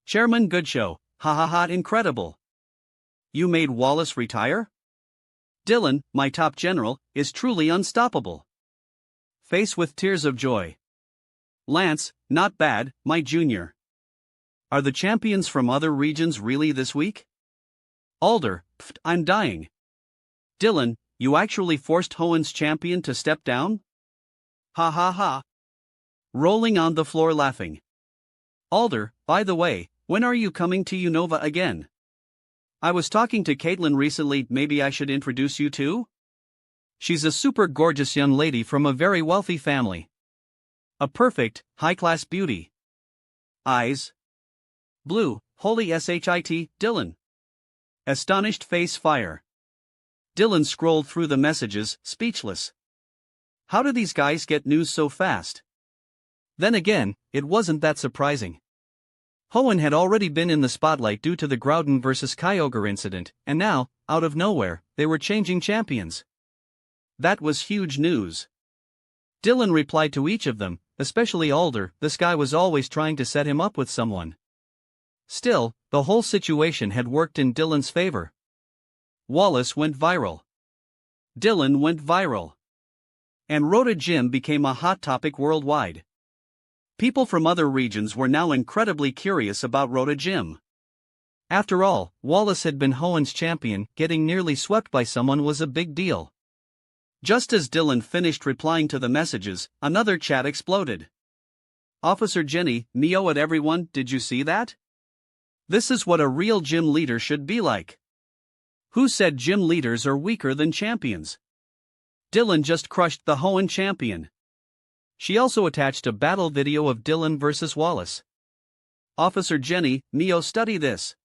Chairman Goodshow, ha ha ha, incredible. You made Wallace retire? Dylan, my top general, is truly unstoppable. Face with tears of joy. Lance, not bad, my junior. Are the champions from other regions really this week? Alder, I'm dying. Dylan, you actually forced Hoenn's champion to step down? Ha ha ha. Rolling on the floor laughing. Alder, by the way, when are you coming to Unova again? I was talking to Caitlin recently, maybe I should introduce you to? She's a super gorgeous young lady from a very wealthy family. A perfect, high-class beauty. Eyes. Blue, holy shit, Dylan. Astonished face fire. Dylan scrolled through the messages, speechless. How do these guys get news so fast? Then again, it wasn't that surprising. Hoenn had already been in the spotlight due to the Groudon vs. Kyogre incident, and now, out of nowhere, they were changing champions. That was huge news. Dylan replied to each of them, especially Alder. This guy was always trying to set him up with someone. Still, the whole situation had worked in Dylan's favor. Wallace went viral. Dylan went viral. And Rota Gym became a hot topic worldwide. People from other regions were now incredibly curious about Rota Gym. After all, Wallace had been Hoenn's champion, getting nearly swept by someone was a big deal. Just as Dylan finished replying to the messages, another chat exploded. Officer Jenny, Neo at everyone, did you see that? This is what a real gym leader should be like. Who said gym leaders are weaker than champions? Dylan just crushed the Hoenn champion. She also attached a battle video of Dylan versus Wallace. Officer Jenny, Neo, study this.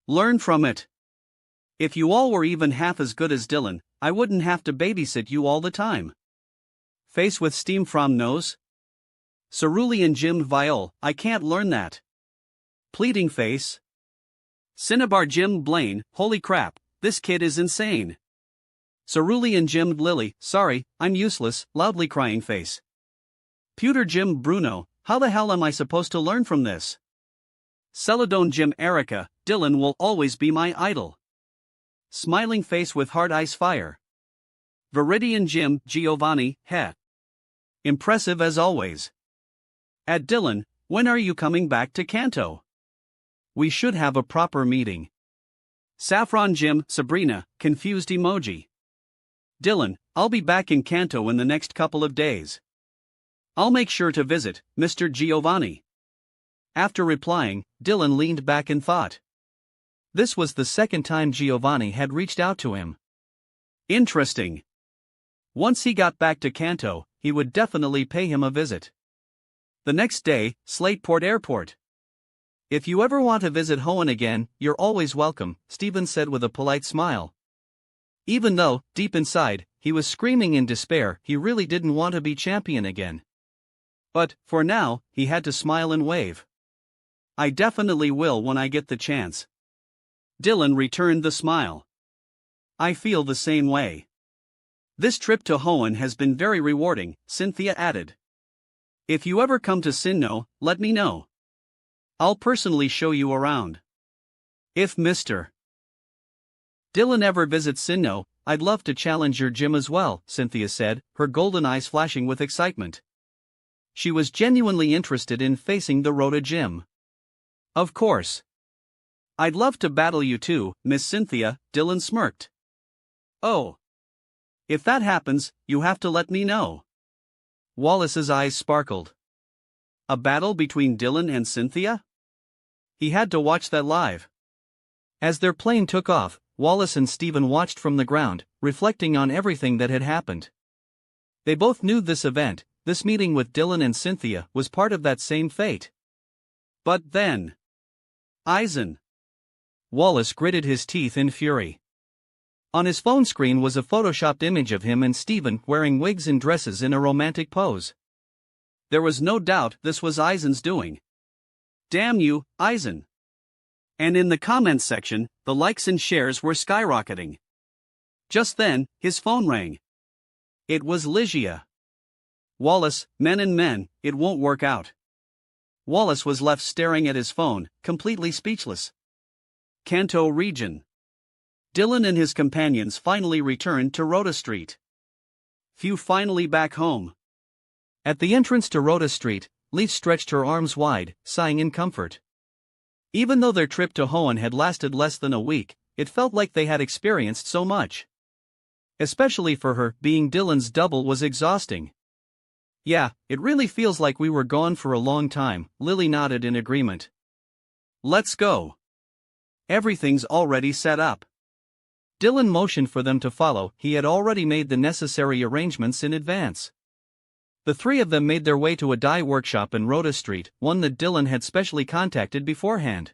Learn from it. If you all were even half as good as Dylan, I wouldn't have to babysit you all the time. Face with steam from nose. Cerulean Jim Viol, I can't learn that. Pleading face. Cinnabar Jim Blaine, holy crap, this kid is insane. Cerulean Jim Lily, sorry, I'm useless, loudly crying face. Pewter Jim Bruno, how the hell am I supposed to learn from this? Celadone Jim Erica, Dylan will always be my idol. Smiling face with hard ice fire. Viridian Jim Giovanni, heh. Impressive as always. At Dylan, when are you coming back to Kanto? We should have a proper meeting. Saffron Jim Sabrina, confused emoji. Dylan, I'll be back in Kanto in the next couple of days. I'll make sure to visit, Mr. Giovanni. After replying, Dylan leaned back in thought. This was the second time Giovanni had reached out to him. Interesting. Once he got back to Kanto, he would definitely pay him a visit. The next day, Slateport Airport. If you ever want to visit Hoenn again, you're always welcome, Steven said with a polite smile. Even though, deep inside, he was screaming in despair, he really didn't want to be champion again. But, for now, he had to smile and wave. I definitely will when I get the chance. Dylan returned the smile. I feel the same way. This trip to Hoenn has been very rewarding, Cynthia added. If you ever come to Sinnoh, let me know. I'll personally show you around. If Mr. Dylan ever visits Sinnoh, I'd love to challenge your gym as well, Cynthia said, her golden eyes flashing with excitement. She was genuinely interested in facing the Rota gym. Of course. I'd love to battle you too, Miss Cynthia, Dylan smirked. Oh. If that happens, you have to let me know. Wallace's eyes sparkled. A battle between Dylan and Cynthia? He had to watch that live. As their plane took off, Wallace and Steven watched from the ground, reflecting on everything that had happened. They both knew this event, this meeting with Dylan and Cynthia, was part of that same fate. But then... Aizen. Wallace gritted his teeth in fury. On his phone screen was a photoshopped image of him and Steven wearing wigs and dresses in a romantic pose. There was no doubt this was Aizen's doing. Damn you, Aizen. And in the comments section, the likes and shares were skyrocketing. Just then, his phone rang. It was Ligia. Wallace, men, it won't work out. Wallace was left staring at his phone, completely speechless. Kanto region. Dylan and his companions finally returned to Rota Street. Few finally back home. At the entrance to Rota Street, Leaf stretched her arms wide, sighing in comfort. Even though their trip to Hoenn had lasted less than a week, it felt like they had experienced so much. Especially for her, being Dylan's double was exhausting. Yeah, it really feels like we were gone for a long time, Lily nodded in agreement. Let's go. Everything's already set up. Dylan motioned for them to follow, he had already made the necessary arrangements in advance. The three of them made their way to a dye workshop in Rota Street, one that Dylan had specially contacted beforehand.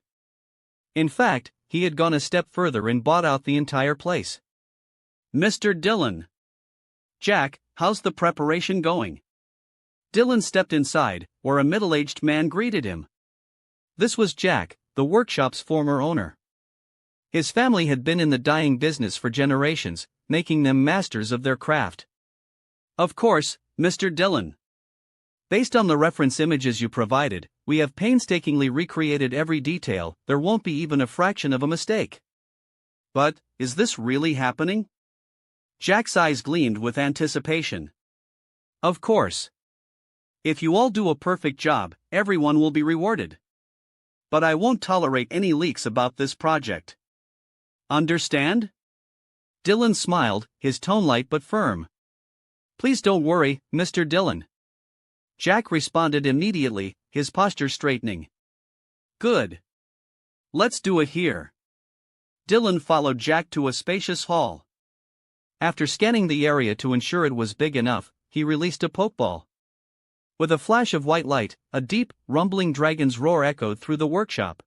In fact, he had gone a step further and bought out the entire place. Mr. Dylan. Jack, how's the preparation going? Dylan stepped inside, where a middle-aged man greeted him. This was Jack, the workshop's former owner. His family had been in the dyeing business for generations, making them masters of their craft. Of course, Mr. Dylan. Based on the reference images you provided, we have painstakingly recreated every detail, there won't be even a fraction of a mistake. But, is this really happening? Jack's eyes gleamed with anticipation. Of course. If you all do a perfect job, everyone will be rewarded. But I won't tolerate any leaks about this project. Understand? Dylan smiled, his tone light but firm. Please don't worry, Mr. Dylan. Jack responded immediately, his posture straightening. Good. Let's do it here. Dylan followed Jack to a spacious hall. After scanning the area to ensure it was big enough, he released a pokeball. With a flash of white light, a deep, rumbling dragon's roar echoed through the workshop.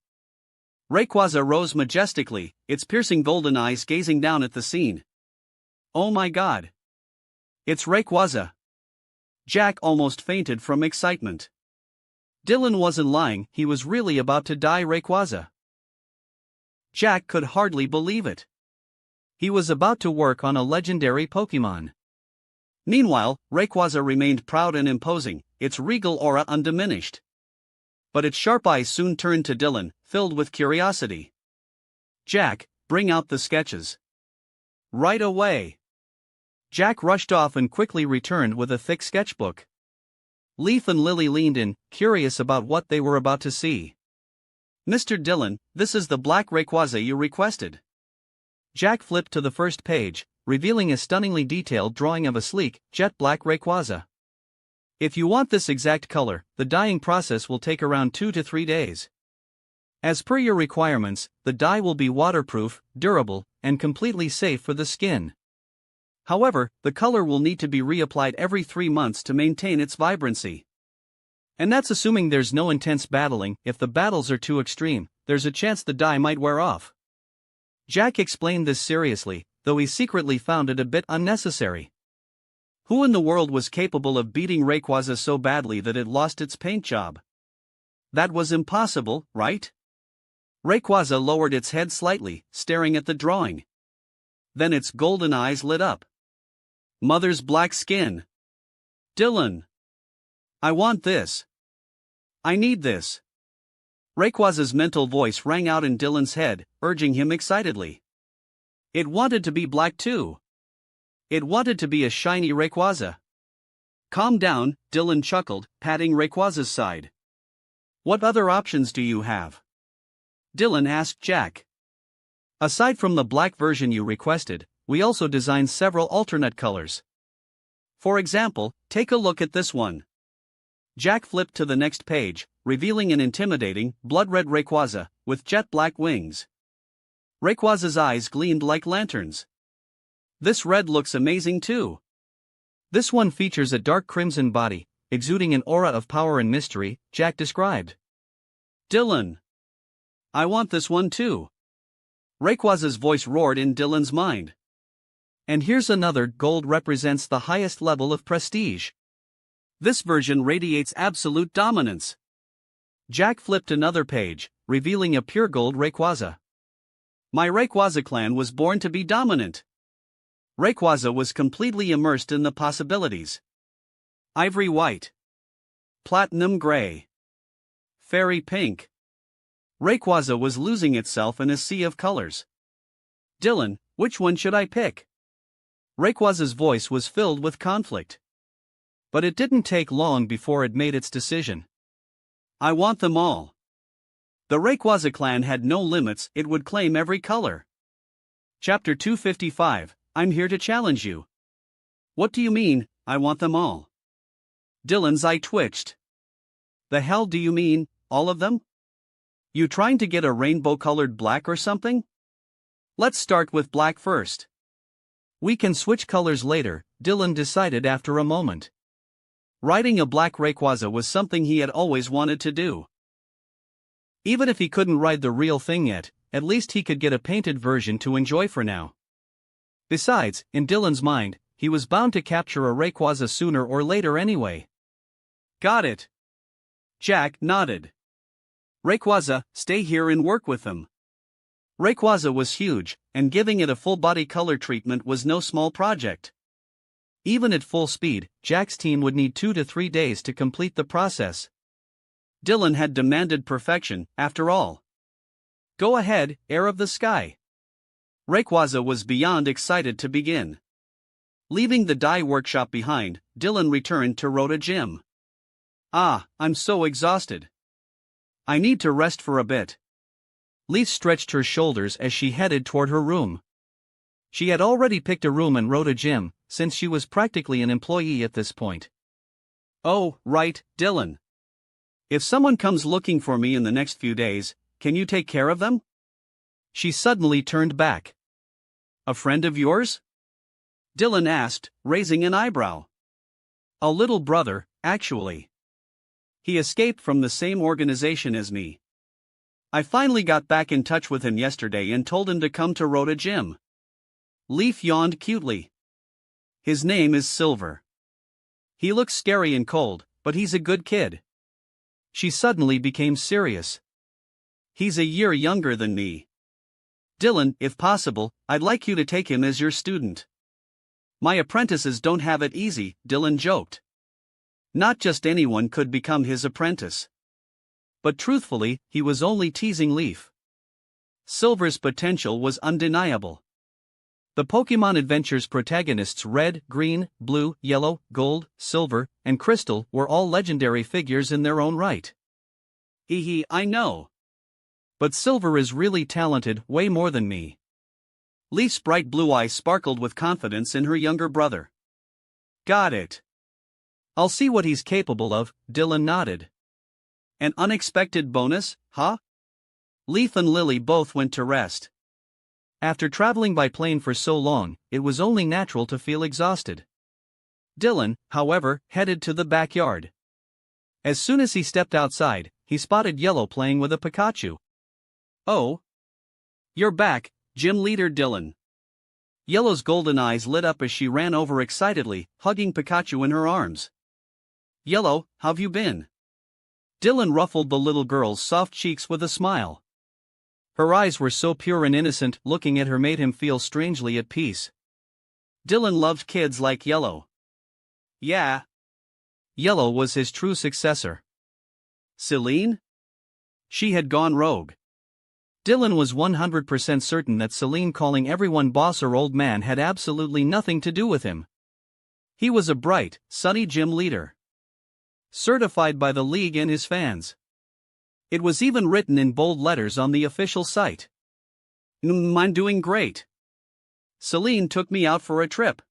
Rayquaza rose majestically, its piercing golden eyes gazing down at the scene. Oh my god! It's Rayquaza! Jack almost fainted from excitement. Dylan wasn't lying, he was really about to dye Rayquaza. Jack could hardly believe it. He was about to work on a legendary Pokemon. Meanwhile, Rayquaza remained proud and imposing, its regal aura undiminished. But its sharp eyes soon turned to Dylan, filled with curiosity. "Jack, bring out the sketches." "Right away." Jack rushed off and quickly returned with a thick sketchbook. Leaf and Lily leaned in, curious about what they were about to see. "Mr. Dylan, this is the black Rayquaza you requested." Jack flipped to the first page, revealing a stunningly detailed drawing of a sleek, jet-black Rayquaza. "If you want this exact color, the dyeing process will take around 2 to 3 days. As per your requirements, the dye will be waterproof, durable, and completely safe for the skin. However, the color will need to be reapplied every 3 months to maintain its vibrancy. And that's assuming there's no intense battling. If the battles are too extreme, there's a chance the dye might wear off." Jack explained this seriously, though he secretly found it a bit unnecessary. Who in the world was capable of beating Rayquaza so badly that it lost its paint job? That was impossible, right? Rayquaza lowered its head slightly, staring at the drawing. Then its golden eyes lit up. "Mother's black skin. Dylan. I want this. I need this." Rayquaza's mental voice rang out in Dylan's head, urging him excitedly. It wanted to be black too. It wanted to be a shiny Rayquaza. "Calm down," Dylan chuckled, patting Rayquaza's side. "What other options do you have?" Dylan asked Jack. "Aside from the black version you requested, we also designed several alternate colors. For example, take a look at this one." Jack flipped to the next page, revealing an intimidating, blood-red Rayquaza, with jet-black wings. Rayquaza's eyes gleamed like lanterns. "This red looks amazing too." "This one features a dark crimson body, exuding an aura of power and mystery," Jack described. "Dylan. I want this one too." Rayquaza's voice roared in Dylan's mind. "And here's another. Gold represents the highest level of prestige. This version radiates absolute dominance." Jack flipped another page, revealing a pure gold Rayquaza. "My Rayquaza clan was born to be dominant." Rayquaza was completely immersed in the possibilities. Ivory white. Platinum gray. Fairy pink. Rayquaza was losing itself in a sea of colors. "Dylan, which one should I pick?" Rayquaza's voice was filled with conflict. But it didn't take long before it made its decision. "I want them all." The Rayquaza clan had no limits, it would claim every color. Chapter 255, I'm here to challenge you. "What do you mean, I want them all?" Dylan's eye twitched. "The hell do you mean, all of them? You trying to get a rainbow-colored black or something?" "Let's start with black first." "We can switch colors later," Dylan decided after a moment. Riding a black Rayquaza was something he had always wanted to do. Even if he couldn't ride the real thing yet, at least he could get a painted version to enjoy for now. Besides, in Dylan's mind, he was bound to capture a Rayquaza sooner or later anyway. "Got it." Jack nodded. "Rayquaza, stay here and work with them." Rayquaza was huge, and giving it a full-body color treatment was no small project. Even at full speed, Jack's team would need 2 to 3 days to complete the process. Dylan had demanded perfection, after all. "Go ahead, heir of the sky." Rayquaza was beyond excited to begin. Leaving the dye workshop behind, Dylan returned to Rhoda Gym. I'm so exhausted. I need to rest for a bit." Leaf stretched her shoulders as she headed toward her room. She had already picked a room in Rhoda Gym, since she was practically an employee at this point. "Oh, right, Dylan. If someone comes looking for me in the next few days, can you take care of them?" She suddenly turned back. "A friend of yours?" Dylan asked, raising an eyebrow. "A little brother, actually. He escaped from the same organization as me. I finally got back in touch with him yesterday and told him to come to Rhoda Gym." Leaf yawned cutely. "His name is Silver. He looks scary and cold, but he's a good kid." She suddenly became serious. "He's a year younger than me." Dylan, if possible, I'd like you to take him as your student. My apprentices don't have it easy, Dylan joked. Not just anyone could become his apprentice. But truthfully, he was only teasing Leaf. Silver's potential was undeniable. The Pokemon Adventures protagonists Red, Green, Blue, Yellow, Gold, Silver, and Crystal were all legendary figures in their own right. I know. But Silver is really talented, way more than me. Leaf's bright blue eyes sparkled with confidence in her younger brother. Got it. I'll see what he's capable of, Dylan nodded. An unexpected bonus, huh? Leaf and Lily both went to rest. After traveling by plane for so long, it was only natural to feel exhausted. Dylan, however, headed to the backyard. As soon as he stepped outside, he spotted Yellow playing with a Pikachu. Oh. You're back, Gym Leader Dylan. Yellow's golden eyes lit up as she ran over excitedly, hugging Pikachu in her arms. Yellow, how've you been? Dylan ruffled the little girl's soft cheeks with a smile. Her eyes were so pure and innocent, looking at her made him feel strangely at peace. Dylan loved kids like Yellow. Yeah. Yellow was his true successor. Celine? She had gone rogue. Dylan was 100% certain that Celine calling everyone boss or old man had absolutely nothing to do with him. He was a bright, sunny gym leader. Certified by the league and his fans. It was even written in bold letters on the official site. I'm doing great. Celine took me out for a trip.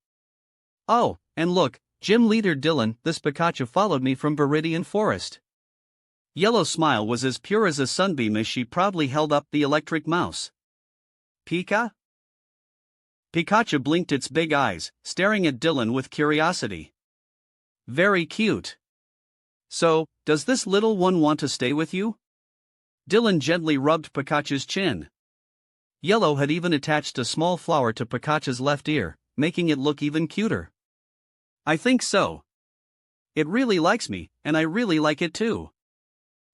Oh, and look, gym leader Dylan, this Pikachu followed me from Viridian Forest. Yellow's smile was as pure as a sunbeam as she proudly held up the electric mouse. Pika? Pikachu blinked its big eyes, staring at Dylan with curiosity. Very cute. So, does this little one want to stay with you? Dylan gently rubbed Pikachu's chin. Yellow had even attached a small flower to Pikachu's left ear, making it look even cuter. I think so. It really likes me, and I really like it too.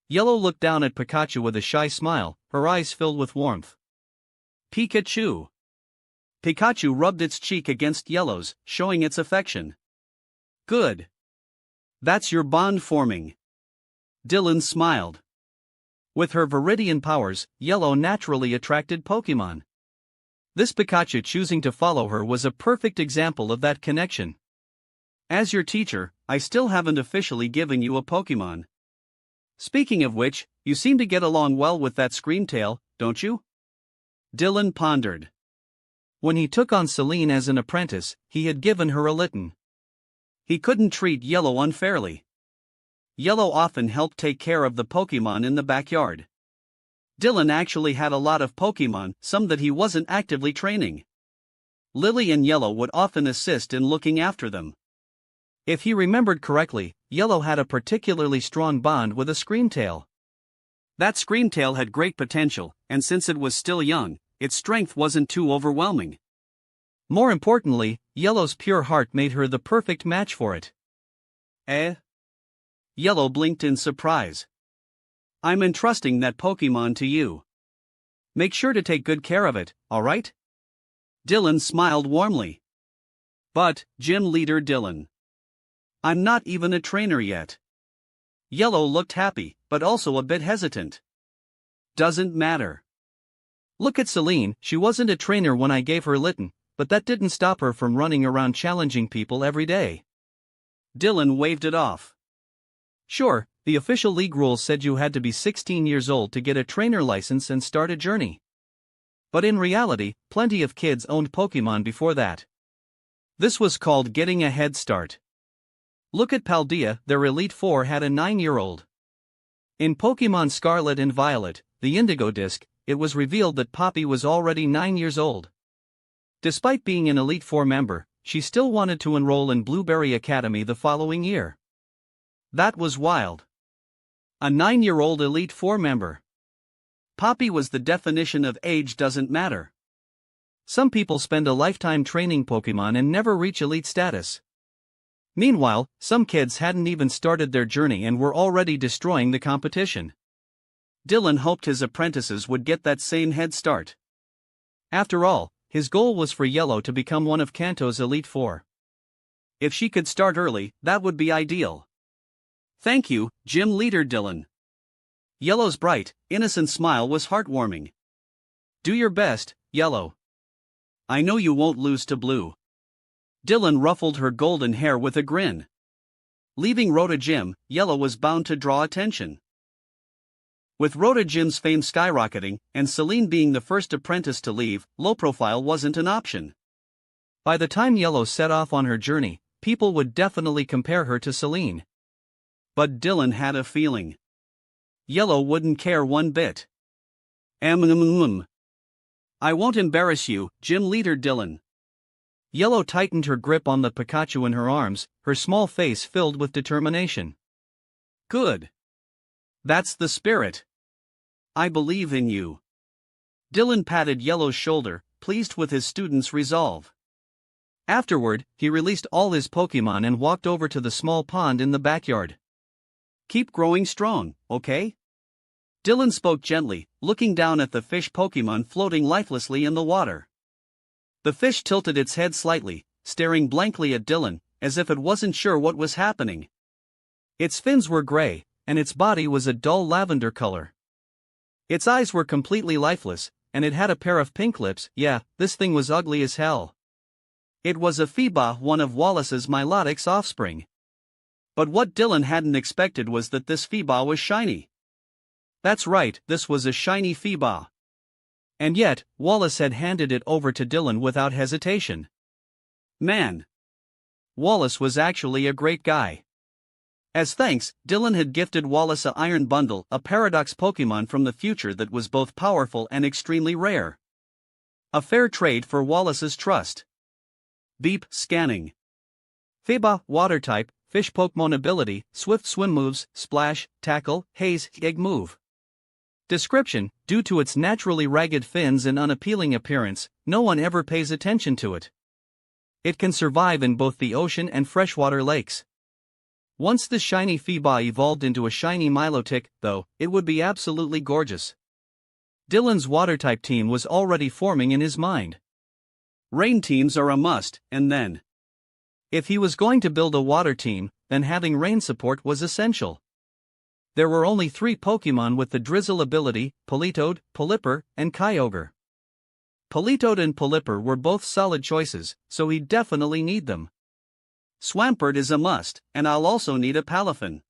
Yellow looked down at Pikachu with a shy smile, her eyes filled with warmth. Pikachu. Pikachu rubbed its cheek against Yellow's, showing its affection. Good. That's your bond forming. Dylan smiled. With her Viridian powers, Yellow naturally attracted Pokemon. This Pikachu choosing to follow her was a perfect example of that connection. As your teacher, I still haven't officially given you a Pokemon. Speaking of which, you seem to get along well with that Screamtail, don't you? Dylan pondered. When he took on Celine as an apprentice, he had given her a Litten. He couldn't treat Yellow unfairly. Yellow often helped take care of the Pokemon in the backyard. Dylan actually had a lot of Pokemon, some that he wasn't actively training. Lily and Yellow would often assist in looking after them. If he remembered correctly, Yellow had a particularly strong bond with a Screamtail. That Screamtail had great potential, and since it was still young, its strength wasn't too overwhelming. More importantly, Yellow's pure heart made her the perfect match for it. Eh? Yellow blinked in surprise. I'm entrusting that Pokemon to you. Make sure to take good care of it, alright? Dylan smiled warmly. But, Gym Leader Dylan, I'm not even a trainer yet. Yellow looked happy, but also a bit hesitant. Doesn't matter. Look at Celine, she wasn't a trainer when I gave her Litten, but that didn't stop her from running around challenging people every day. Dylan waved it off. Sure, the official league rules said you had to be 16 years old to get a trainer license and start a journey. But in reality, plenty of kids owned Pokemon before that. This was called getting a head start. Look at Paldea, their Elite Four had a 9-year-old. In Pokemon Scarlet and Violet, the Indigo Disc, it was revealed that Poppy was already 9 years old. Despite being an Elite Four member, she still wanted to enroll in Blueberry Academy the following year. That was wild. A 9-year-old Elite Four member. Poppy was the definition of age doesn't matter. Some people spend a lifetime training Pokemon and never reach Elite status. Meanwhile, some kids hadn't even started their journey and were already destroying the competition. Dylan hoped his apprentices would get that same head start. After all, his goal was for Yellow to become one of Kanto's Elite Four. If she could start early, that would be ideal. Thank you, Gym Leader Dylan. Yellow's bright, innocent smile was heartwarming. Do your best, Yellow. I know you won't lose to Blue. Dylan ruffled her golden hair with a grin. Leaving Rhoda Gym, Yellow was bound to draw attention. With Rhoda Gym's fame skyrocketing, and Celine being the first apprentice to leave, low profile wasn't an option. By the time Yellow set off on her journey, people would definitely compare her to Celine. But Dylan had a feeling. Yellow wouldn't care one bit. I won't embarrass you, Gym Leader Dylan. Yellow tightened her grip on the Pikachu in her arms, her small face filled with determination. Good. That's the spirit. I believe in you. Dylan patted Yellow's shoulder, pleased with his student's resolve. Afterward, he released all his Pokémon and walked over to the small pond in the backyard. Keep growing strong, okay? Dylan spoke gently, looking down at the fish Pokémon floating lifelessly in the water. The fish tilted its head slightly, staring blankly at Dylan, as if it wasn't sure what was happening. Its fins were gray, and its body was a dull lavender color. Its eyes were completely lifeless, and it had a pair of pink lips. Yeah, this thing was ugly as hell. It was a Phoeba, one of Wallace's Milotic's offspring. But what Dylan hadn't expected was that this Phoeba was shiny. That's right, this was a shiny Phoeba. And yet, Wallace had handed it over to Dylan without hesitation. Man! Wallace was actually a great guy. As thanks, Dylan had gifted Wallace a Iron Bundle, a Paradox Pokémon from the future that was both powerful and extremely rare. A fair trade for Wallace's trust. Beep, scanning. Phoeba, Water type, Fish Pokémon ability, Swift swim moves, Splash, Tackle, Haze, Egg move. Description: due to its naturally ragged fins and unappealing appearance, no one ever pays attention to it. It can survive in both the ocean and freshwater lakes. Once the shiny Phoeba evolved into a shiny Milotic, though, it would be absolutely gorgeous. Dylan's water-type team was already forming in his mind. Rain teams are a must, and then. If he was going to build a water team, then having rain support was essential. There were only 3 Pokémon with the Drizzle ability, Politoed, Pelipper, and Kyogre. Politoed and Pelipper were both solid choices, so he'd definitely need them. Swampert is a must, and I'll also need a Palafin.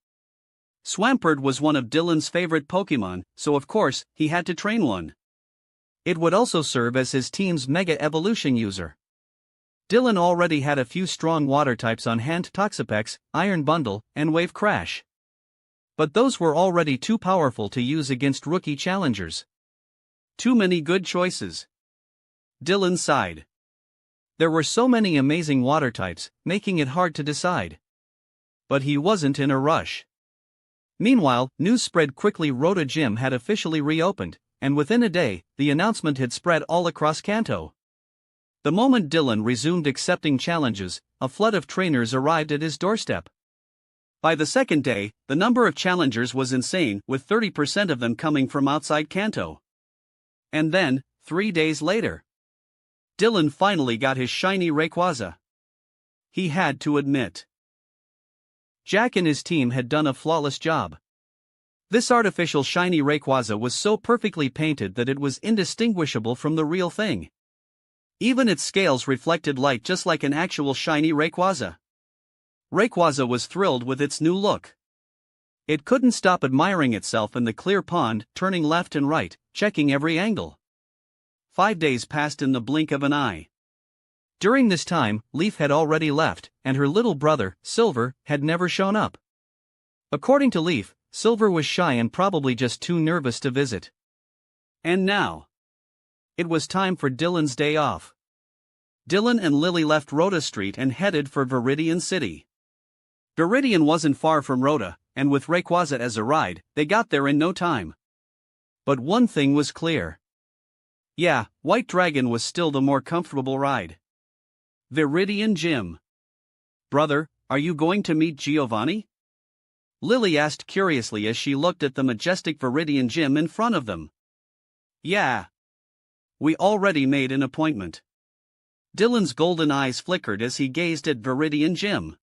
Swampert was one of Dylan's favorite Pokémon, so of course, he had to train one. It would also serve as his team's Mega Evolution user. Dylan already had a few strong water types on hand: Toxapex, Iron Bundle, and Wave Crash. But those were already too powerful to use against rookie challengers. Too many good choices. Dylan sighed. There were so many amazing water types, making it hard to decide. But he wasn't in a rush. Meanwhile, news spread quickly: Rhoda Gym had officially reopened, and within a day, the announcement had spread all across Kanto. The moment Dylan resumed accepting challenges, a flood of trainers arrived at his doorstep. By the second day, the number of challengers was insane, with 30% of them coming from outside Kanto. And then, 3 days later, Dylan finally got his shiny Rayquaza. He had to admit, Jack and his team had done a flawless job. This artificial shiny Rayquaza was so perfectly painted that it was indistinguishable from the real thing. Even its scales reflected light just like an actual shiny Rayquaza. Rayquaza was thrilled with its new look. It couldn't stop admiring itself in the clear pond, turning left and right, checking every angle. 5 days passed in the blink of an eye. During this time, Leaf had already left, and her little brother, Silver, had never shown up. According to Leaf, Silver was shy and probably just too nervous to visit. And now, it was time for Dylan's day off. Dylan and Lily left Rhoda Street and headed for Viridian City. Viridian wasn't far from Rhoda, and with Rayquaza as a ride, they got there in no time. But one thing was clear. Yeah, White Dragon was still the more comfortable ride. Viridian Gym. Brother, are you going to meet Giovanni? Lily asked curiously as she looked at the majestic Viridian Gym in front of them. Yeah. We already made an appointment. Dylan's golden eyes flickered as he gazed at Viridian Jim.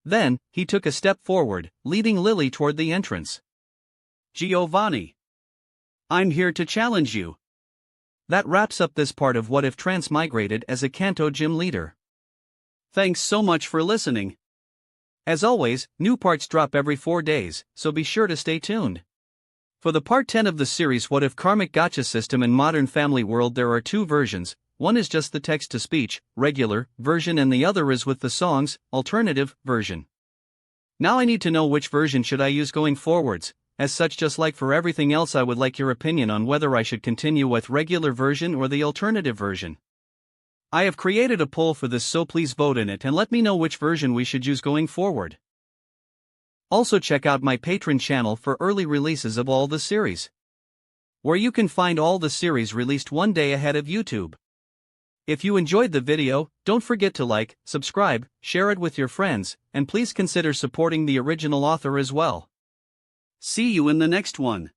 Then, he took a step forward, leading Lily toward the entrance. Giovanni. I'm here to challenge you. That wraps up this part of What If Transmigrated as a Kanto gym leader. Thanks so much for listening. As always, new parts drop every 4 days, so be sure to stay tuned. For the part 10 of the series What If Karmic Gacha System in Modern Family World, there are 2 versions. One is just the text-to-speech, regular, version, and the other is with the songs, alternative, version. Now I need to know which version should I use going forwards. As such, just like for everything else, I would like your opinion on whether I should continue with regular version or the alternative version. I have created a poll for this, so please vote in it and let me know which version we should use going forward. Also check out my Patreon channel for early releases of all the series, where you can find all the series released one day ahead of YouTube. If you enjoyed the video, don't forget to like, subscribe, share it with your friends, and please consider supporting the original author as well. See you in the next one.